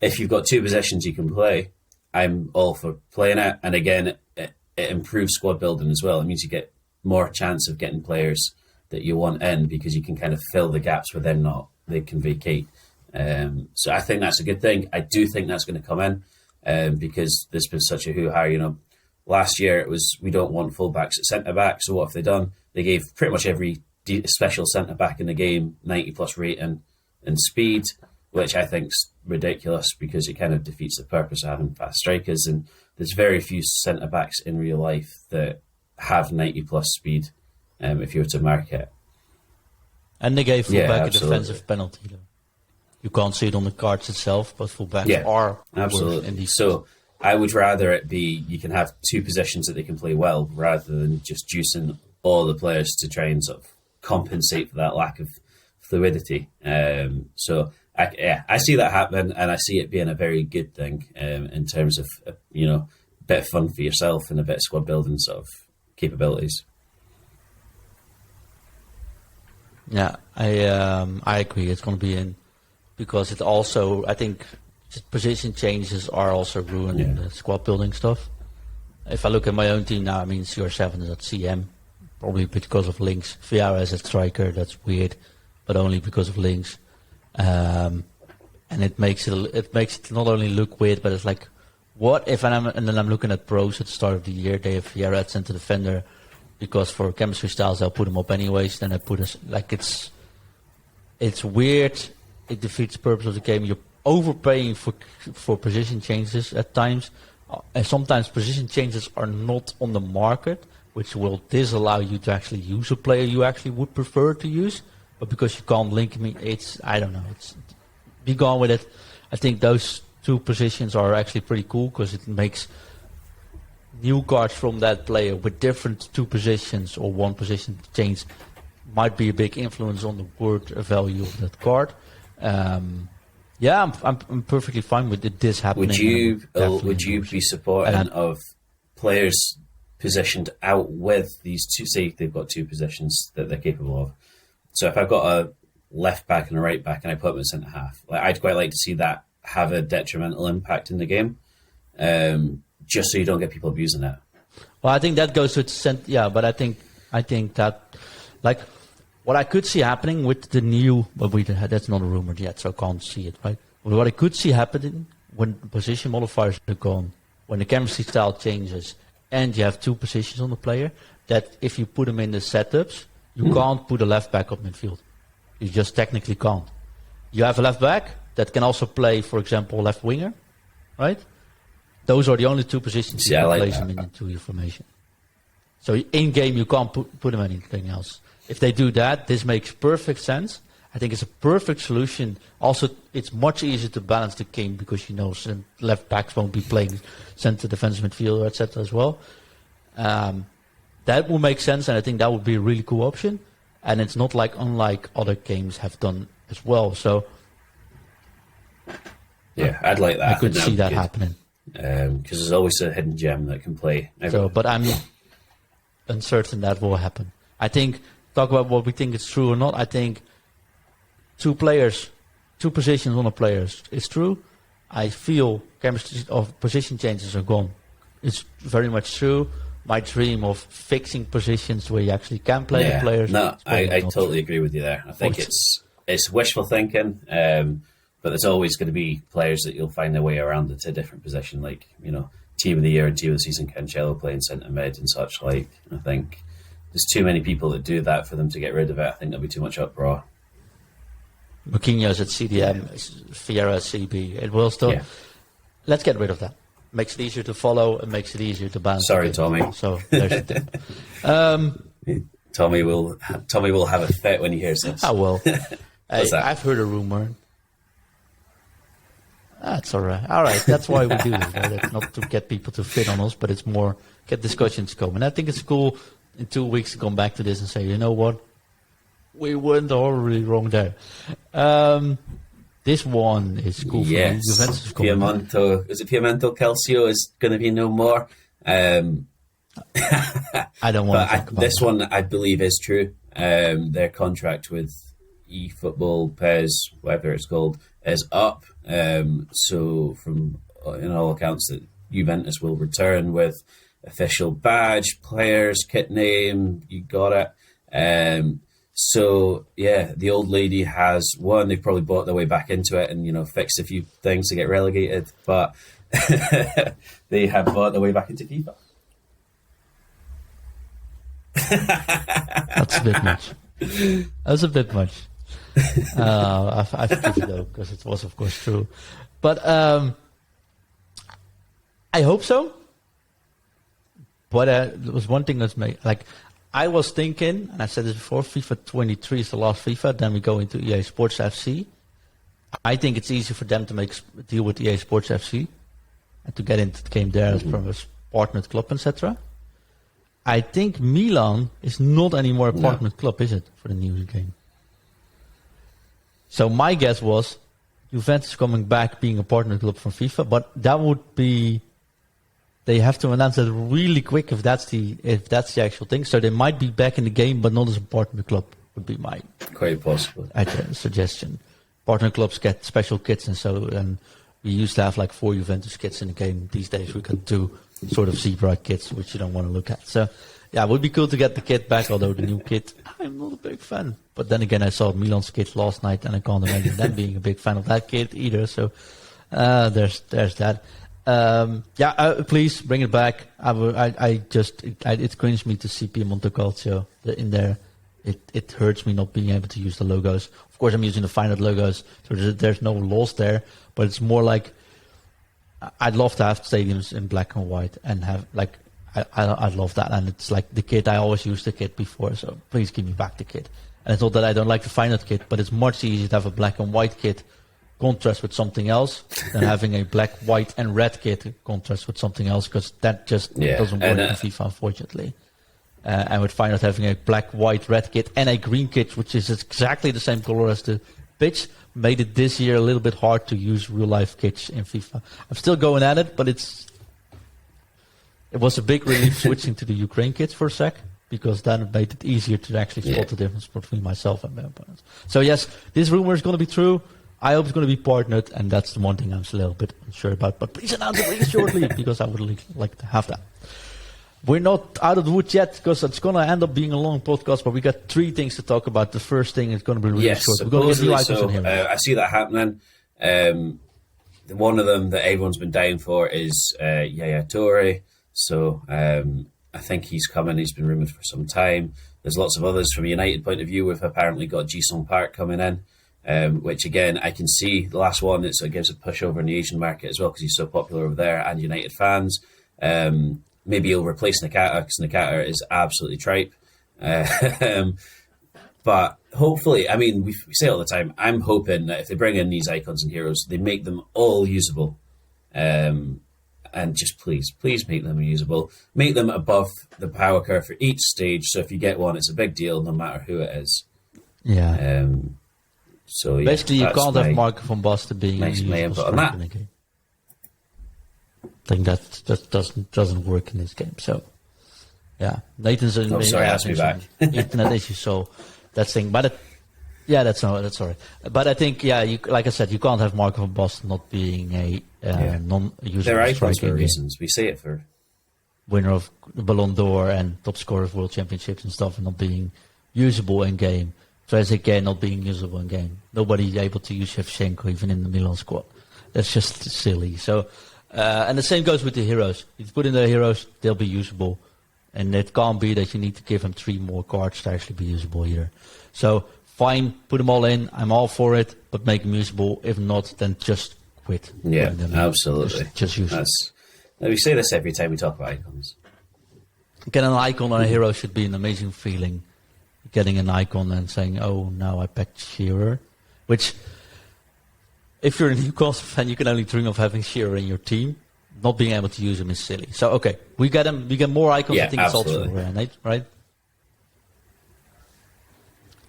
if you've got two positions you can play, I'm all for playing it. And again, it improves squad building as well. It means you get more chance of getting players that you want in, because you can kind of fill the gaps where they can vacate. So I think that's a good thing. I do think that's going to come in because there's been such a hoo-ha. Last year it was, we don't want fullbacks at centre-back. So what have they done? They gave pretty much every special centre-back in the game 90+ rating and speed, which I think's ridiculous because it kind of defeats the purpose of having fast strikers. And there's very few centre-backs in real life that have 90+ speed if you were to mark it. And they gave fullback a defensive penalty, though. You can't see it on the cards itself, but fullbacks are absolutely. So I would rather it be you can have two positions that they can play well, rather than just juicing all the players to try and sort of compensate for that lack of fluidity. So I see that happen, and I see it being a very good thing in terms of a bit of fun for yourself and a bit of squad building sort of capabilities. Yeah, I agree. It's going to be in. Because it also, I think, position changes are also ruining the squad building stuff. If I look at my own team now, CR7 is at CM, probably because of links. Vieira is at striker, that's weird, but only because of links. And it makes it not only look weird, but it's like, what if and then I'm looking at pros at the start of the year. They have Vieira at centre defender, because for chemistry styles they'll put them up anyways. Then they put us like it's weird. It defeats the purpose of the game. You're overpaying for position changes at times, and sometimes position changes are not on the market, which will disallow you to actually use a player you actually would prefer to use. But because you can't link me, I don't know. Be gone with it. I think those 2 positions are actually pretty cool because it makes new cards from that player with different 2 positions or 1 position change might be a big influence on the word value of that card. I'm perfectly fine with this happening. Would you be supporting of players positioned out with these 2? Say they've got 2 positions that they're capable of. So if I've got a left back and a right back, and I put them in centre half, I'd quite like to see that have a detrimental impact in the game, just so you don't get people abusing it. Well, I think that goes to but I think that like. What I could see happening with the new, that's not a rumor yet, so I can't see it, right? But what I could see happening when position modifiers are gone, when the chemistry style changes, and you have 2 positions on the player, that if you put them in the setups, you can't put a left back up midfield. You just technically can't. You have a left back that can also play, for example, left winger, right? Those are the only 2 positions you can place them into your formation. So in game, you can't put them anything else. If they do that, this makes perfect sense. I think it's a perfect solution. Also, it's much easier to balance the game because left backs won't be playing centre defensive midfielder, etc. as well. That will make sense, and I think that would be a really cool option. And it's not unlike other games have done as well. So yeah, I'd like that. I could see that happening because there's always a hidden gem that can play. But I'm uncertain that will happen. I think. Talk about what we think is true or not. I think 2 positions on a player is true. I feel chemistry of position changes are gone. It's very much true. My dream of fixing positions where you actually can play the players. No, I totally agree with you there. I think it's wishful thinking, but there's always going to be players that you'll find their way around to a different position, like team of the year and team of the season Cancelo playing centre mid and such. Like I think. There's too many people that do that for them to get rid of it. I think there'll be too much uproar. Marquinhos at CDM, Vieira at CB. It will still. Yeah. Let's get rid of that. Makes it easier to follow. It makes it easier to balance. Sorry, Tommy. So there's a thing. Tommy will have a fit when he hears this. I will. I've heard a rumor. That's all right. All right, that's why we do this. Right? It's not to get people to fit on us, but it's more get discussions going. And I think it's cool. In 2 weeks to come back to this and say, you know what, we weren't horribly wrong there. This one is cool for me. Juventus is Piemonte Calcio is going to be no more. I don't want to talk about this one. I believe is true. Their contract with eFootball, PES, whatever it's called, is up. So from in all accounts that Juventus will return with official badge, players, kit name, you got it. So yeah, the old lady has won. They've probably bought their way back into it and fixed a few things to get relegated, but they have bought their way back into FIFA. That's a bit much. That's a bit much. I forgive you though, because it was of course true. But I hope so. But there was one thing that's made, I was thinking, and I said this before, FIFA 23 is the last FIFA, then we go into EA Sports FC. I think it's easy for them to deal with EA Sports FC and to get into the game there from a partnered club, etc. I think Milan is not anymore a partnered club, is it, for the new game? So my guess was Juventus coming back being a partnered club from FIFA, but that would be... They have to announce it really quick if that's the actual thing. So they might be back in the game, but not as a partner club. Would be my quite possible suggestion. Partner clubs get special kits, and we used to have 4 Juventus kits in the game. These days we got 2 sort of zebra kits, which you don't want to look at. So yeah, it would be cool to get the kit back. Although the new kit, I'm not a big fan. But then again, I saw Milan's kit last night, and I can't imagine them being a big fan of that kit either. So there's that. Please bring it back. It cringed me to see Piemonte Calcio in there. It hurts me not being able to use the logos. Of course, I'm using the Feyenoord logos, so there's no loss there. But it's more like I'd love to have stadiums in black and white and have like I'd love that. And it's like the kit. I always used the kit before, so please give me back the kit. And it's not that I don't like the Feyenoord kit, but it's much easier to have a black and white kit contrast with something else than having a black, white, and red kit contrast with something else, because that just doesn't work in FIFA, unfortunately. And with Feyenoord having a black, white, red kit and a green kit, which is exactly the same color as the pitch, made it this year a little bit hard to use real-life kits in FIFA. I'm still going at it, but it was a big relief switching to the Ukraine kits for a sec, because then it made it easier to actually spot the difference between myself and my opponents. So yes, this rumor is going to be true. I hope it's going to be partnered, and that's the one thing I'm still a little bit unsure about. But please announce it really shortly, because I would like to have that. We're not out of the woods yet, because it's going to end up being a long podcast, but we got 3 things to talk about. The first thing is going to be really short. We're going to get new icons in here. I see that happening. One of them that everyone's been dying for is Yaya Toure. So I think he's coming. He's been rumoured for some time. There's lots of others from a United point of view. We've apparently got Ji-sung Park coming in, which again, I can see the last one. It gives a push over in the Asian market as well, because he's so popular over there and United fans. Maybe he'll replace Nakata, because Nakata is absolutely tripe. But hopefully, I mean, we say it all the time, I'm hoping that if they bring in these icons and heroes, they make them all usable. And just please make them usable. Make them above the power curve for each stage. So if you get one, it's a big deal, no matter who it is. Yeah. So basically, you can't have Marco van Basten being nice input on that. In the game. I think that doesn't work in this game. So, yeah, Nathan's ask me back. Internet issue. So that's thing, but that's all right. But I think, like I said, you can't have Marco van Basten not being a non-usable They're icons for game. reasons. We say it for winner of the Ballon d'Or and top scorer of World Championships and stuff, and not being usable in game. Trezeguet not being usable in game. Nobody able to use Shevchenko even in the Milan squad. That's just silly. So. And the same goes with the heroes. If you put in the heroes, they'll be usable. And it can't be that you need to give them 3 more cards to actually be usable either. So, fine, put them all in. I'm all for it, but make them usable. If not, then just quit. Yeah, absolutely. Just use them. We say this every time we talk about icons. Getting an icon on a hero should be an amazing feeling. Getting an icon and saying, oh, now I packed Shearer. Which... if you're a Newcastle fan, you can only dream of having Shearer in your team. Not being able to use him is silly. So, okay, we get him. We get more icons. Yeah, I think absolutely. It's also Nate, right?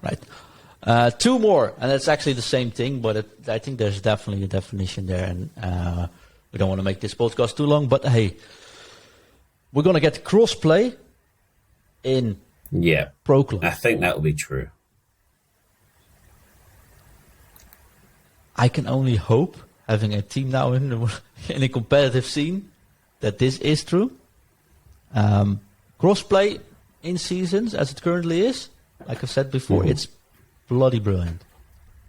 Right. 2 more, and it's actually the same thing, but I think there's definitely a definition there, and we don't want to make this podcast too long, but hey, we're going to get crossplay in Pro Club. I think that will be true. I can only hope, having a team now in a competitive scene, that this is true. Crossplay in seasons, as it currently is, like I said before, it's bloody brilliant.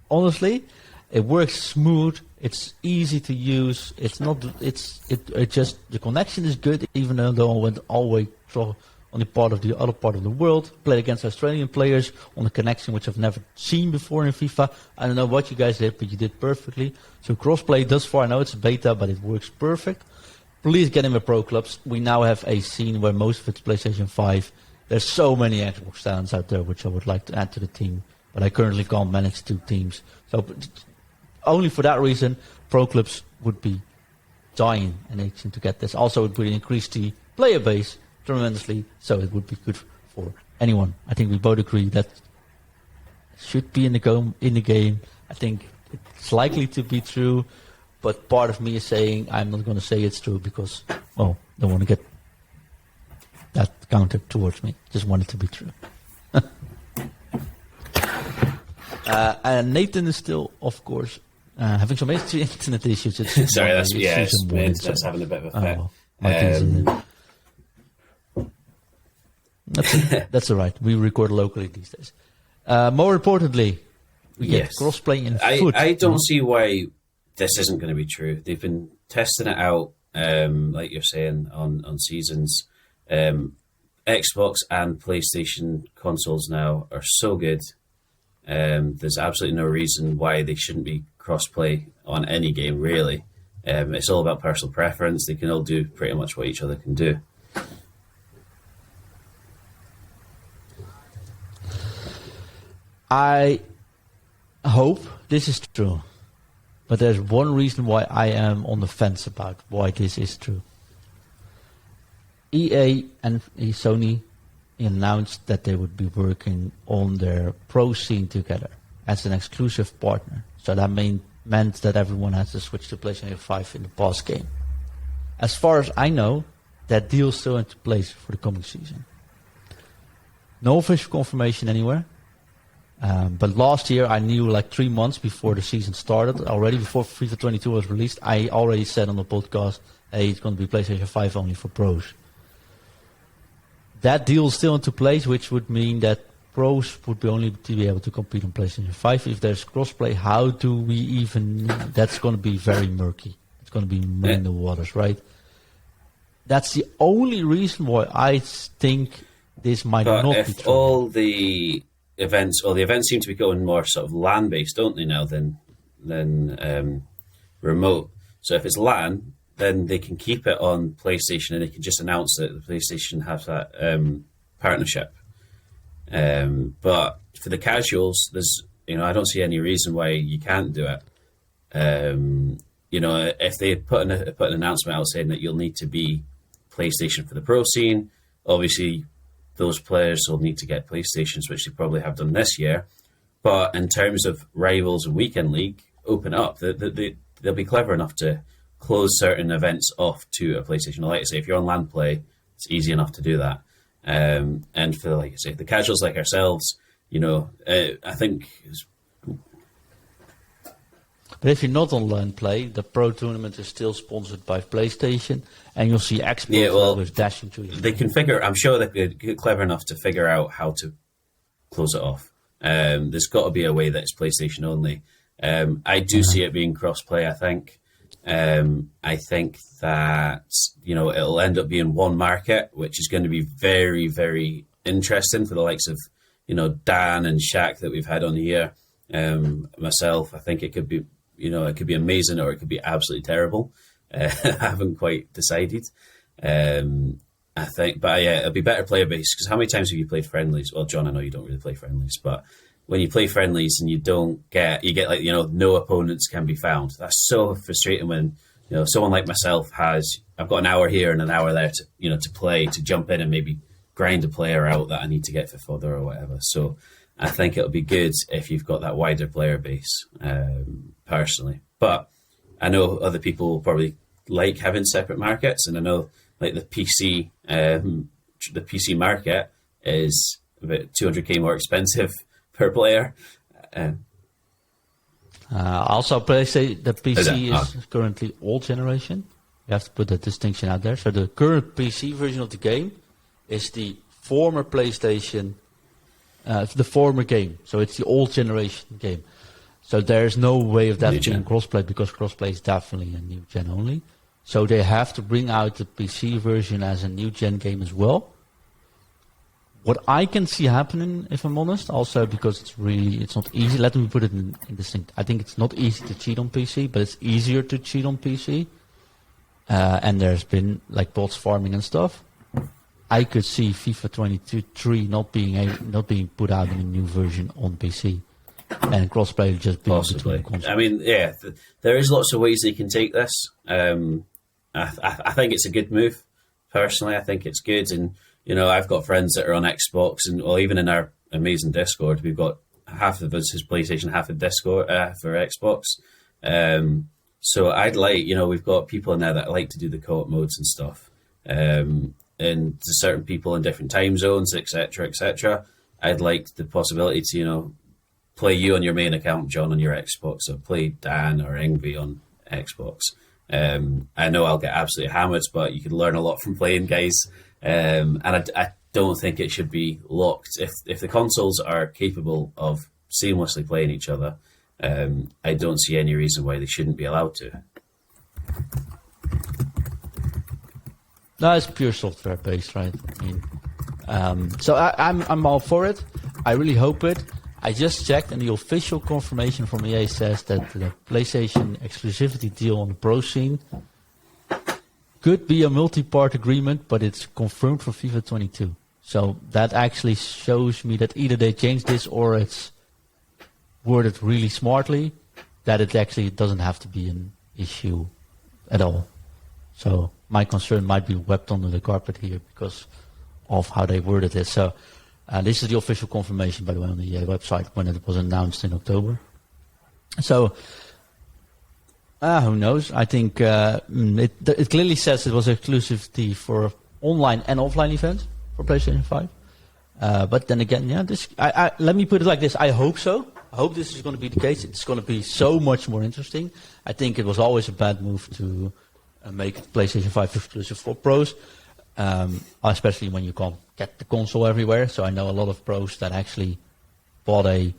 Honestly, it works smooth. It's easy to use. It's not. It just the connection is good, even though I went all the way through on the other part of the world. Played against Australian players on a connection which I've never seen before in FIFA. I don't know what you guys did, but you did perfectly. So crossplay thus far, I know it's a beta, but it works perfect. Please get in the pro clubs. We now have a scene where most of it's PlayStation 5. There's so many Xbox talents out there which I would like to add to the team, but I currently can't manage 2 teams. So only for that reason, pro clubs would be dying and itching to get this. Also, it would increase the player base tremendously, so it would be good for anyone. I think we both agree that should be in the game. I think it's likely to be true, but part of me is saying I'm not going to say it's true because, well, I don't want to get that counted towards me. Just want it to be true. And Nathan is still, of course, having some internet issues. Sorry, my internet's having a bit of a fit. That's all right. We record locally these days. More importantly, we get crossplay in foot. I don't see why this isn't going to be true. They've been testing it out like you're saying, on seasons. Xbox and PlayStation consoles now are so good. There's absolutely no reason why they shouldn't be cross-play on any game, really. It's all about personal preference. They can all do pretty much what each other can do. I hope this is true, but there's one reason why I am on the fence about why this is true. EA and Sony announced that they would be working on their pro scene together as an exclusive partner. So that meant that everyone has to switch to PlayStation 5 in the past game. As far as I know, that deal is still into place for the coming season. No official confirmation anywhere. But last year, I knew like 3 months before the season started, already before FIFA 22 was released, I already said on the podcast, hey, it's going to be PlayStation 5 only for pros. That deal is still into place, which would mean that pros would be only to be able to compete on PlayStation 5. If there's crossplay, how do we even... That's going to be very murky. It's going to be in the waters, right? That's the only reason why I think this might not be true. All the events seem to be going more sort of LAN based, don't they now, than remote. So if it's LAN, then they can keep it on PlayStation and they can just announce that the PlayStation has that partnership. But for the casuals, I don't see any reason why you can't do it. If they put an announcement out saying that you'll need to be PlayStation for the pro scene, obviously those players will need to get PlayStations, which they probably have done this year. But in terms of rivals and weekend league, open up. They'll be clever enough to close certain events off to a PlayStation. Like I say, if you're on LAN play, it's easy enough to do that. And for, like I say, the casuals like ourselves, I think... But if you're not on LAN play, the Pro Tournament is still sponsored by PlayStation, and you'll see experts always dashing to you. I'm sure they're clever enough to figure out how to close it off. There's got to be a way that it's PlayStation only. I do see it being cross-play, I think. I think that, it'll end up being one market, which is going to be very, very interesting for the likes of, Dan and Shaq that we've had on here. Myself, I think it could be, it could be amazing or it could be absolutely terrible. I haven't quite decided. I think, but yeah, it'll be better player based, because how many times have you played friendlies? Well, John, I know you don't really play friendlies, but when you play friendlies and you get like, no opponents can be found. That's so frustrating when, someone like myself I've got an hour here and an hour there to play, to jump in and maybe grind a player out that I need to get for fodder or whatever. So I think it'll be good if you've got that wider player base, personally. But I know other people will probably like having separate markets, and I know like the PC market is about 200k more expensive per player. Also, PlayStation, the PC is currently old generation. You have to put that distinction out there. So the current PC version of the game is the former PlayStation, the former game. So it's the old generation game. So there's no way of that being crossplay, because crossplay is definitely a new gen only. So they have to bring out the PC version as a new gen game as well. What I can see happening, if I'm honest, also because it's not easy. Let me put it in distinct. I think it's not easy to cheat on PC, but it's easier to cheat on PC. And there's been like bots farming and stuff. I could see FIFA 23 not being put out in a new version on PC, and crossplay just being possibly. I mean, yeah, there is lots of ways they can take this. I think it's a good move. Personally, I think it's good, and I've got friends that are on Xbox, and even in our amazing Discord, we've got half of us is PlayStation, half of Discord for Xbox. So I'd like, we've got people in there that like to do the co-op modes and stuff. And to certain people in different time zones, etc., etc. I'd like the possibility to, play you on your main account, John, on your Xbox, or play Dan or Ingvi on Xbox. I know I'll get absolutely hammered, but you can learn a lot from playing, guys. And I don't think it should be locked. If the consoles are capable of seamlessly playing each other, I don't see any reason why they shouldn't be allowed to. No, it's pure software based, right? I mean, so I'm all for it. I really hope it. I just checked, and the official confirmation from EA says that the PlayStation exclusivity deal on the Pro scene could be a multi-part agreement, but it's confirmed for FIFA 22. So that actually shows me that either they changed this or it's worded really smartly, that it actually doesn't have to be an issue at all. So my concern might be swept under the carpet here because of how they worded it. So this is the official confirmation, by the way, on the EA website when it was announced in October. So who knows? I think it clearly says it was exclusivity for online and offline events for PlayStation 5. But then again, yeah, let me put it like this. I hope so. I hope this is going to be the case. It's going to be so much more interesting. I think it was always a bad move to make PlayStation 5 exclusive for pros, especially when you can't get the console everywhere. So I know a lot of pros that actually bought a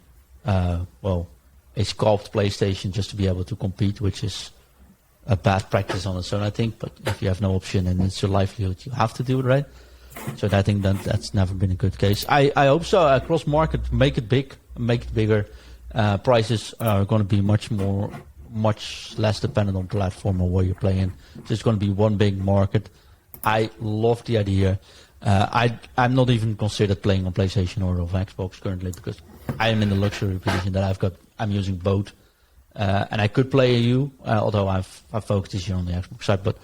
sculpt PlayStation just to be able to compete, which is a bad practice on its own, I think. But if you have no option and it's your livelihood, you have to do it, right? So I think that's never been a good case. I hope so. Cross market, make it big, make it bigger. Prices are going to be much less dependent on platform or where you're playing. So it's going to be one big market. I love the idea. I'm not even considered playing on PlayStation or on Xbox currently because I am in the luxury position that I'm using both, and I could play EU, although I've focused this year on the Xbox side. But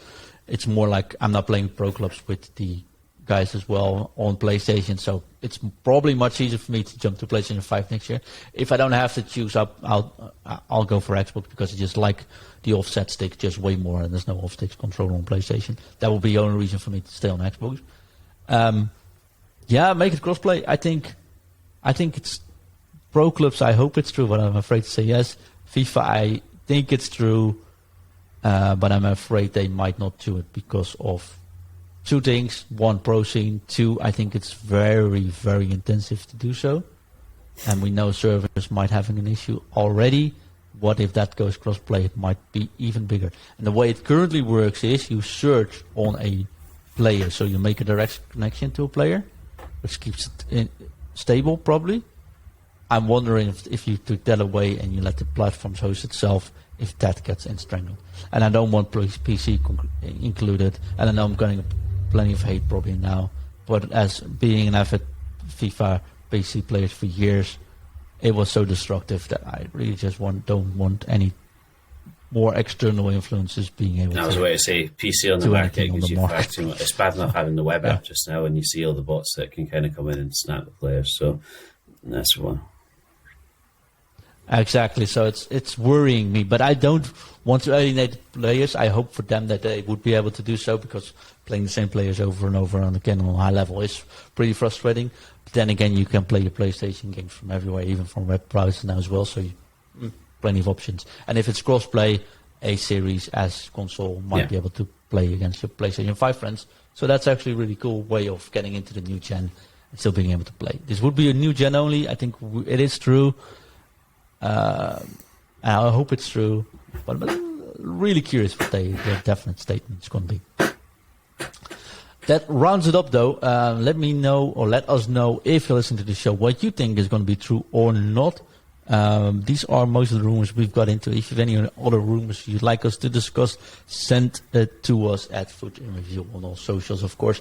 it's more like I'm not playing pro clubs with the guys as well on PlayStation, so it's probably much easier for me to jump to PlayStation 5 next year. If I don't have to choose up, I'll go for Xbox because I just like the offset stick just way more, and there's no off-stick controller on PlayStation. That will be the only reason for me to stay on Xbox. Make it crossplay. I think it's pro clubs. I hope it's true, but I'm afraid to say yes. FIFA, I think it's true, but I'm afraid they might not do it because of two things. One, pro scene. Two, I think it's very, very intensive to do so. And we know servers might having an issue already. What if that goes cross-play? It might be even bigger. And the way it currently works is you search on a player. So you make a direct connection to a player, which keeps it stable probably. I'm wondering if you took that away and you let the platforms host itself, if that gets strangled. And I don't want PC included. And I know I'm getting plenty of hate probably now, but as being an avid FIFA PC player for years, it was so destructive that I really just don't want any more external influences being able to. I was about to say PC on the market gives you far too much. It's bad enough having the web app just now, and you see all the bots that can kind of come in and snap the players. So that's one. Exactly. So it's worrying me, but I don't want to alienate players. I hope for them that they would be able to do so because playing the same players over and over on again on a high level is pretty frustrating. But then again, you can play your PlayStation games from everywhere, even from web browsers now as well. So plenty of options. And if it's cross-play, a series as console might be able to play against your PlayStation 5 friends. So that's actually a really cool way of getting into the new gen and still being able to play. This would be a new gen only. I think it is true. I hope it's true, but I'm really curious what their definite statement is going to be. That rounds it up, though. Let me know, or let us know, if you listen to the show, what you think is going to be true or not. These are most of the rumors we've got into. If you have any other rumors you'd like us to discuss, send it to us at Foot in Review on all socials, of course.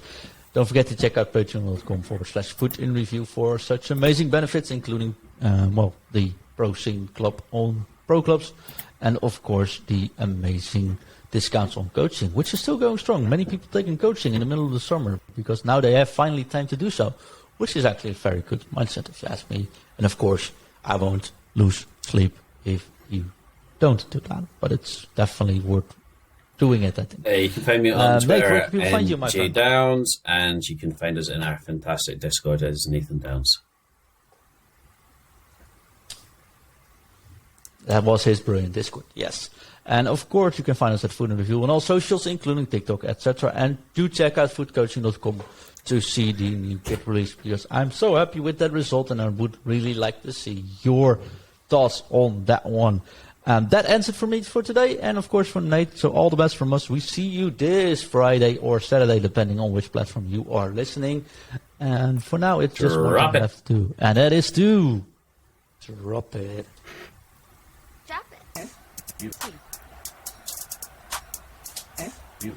Don't forget to check out patreon.com/Foot in Review for such amazing benefits, including the Pro Scene Club on Pro Clubs, and of course the amazing discounts on coaching, which is still going strong. Many people taking coaching in the middle of the summer because now they have finally time to do so, which is actually a very good mindset if you ask me. And of course, I won't lose sleep if you don't do that, but it's definitely worth doing it, I think. You can find me on Twitter at J Downs, and you can find us in our fantastic Discord as Nathan Downs. That was his brilliant Discord, yes. And of course, you can find us at Foot in Review on all socials, including TikTok, etc. And do check out footcoaching.com to see the new kit release, because I'm so happy with that result, and I would really like to see your thoughts on that one. That ends it for me for today, and of course for Nate. So all the best from us. We see you this Friday or Saturday, depending on which platform you are listening. And for now, it's just one thing left to do, and that is to drop it. Drop it. You.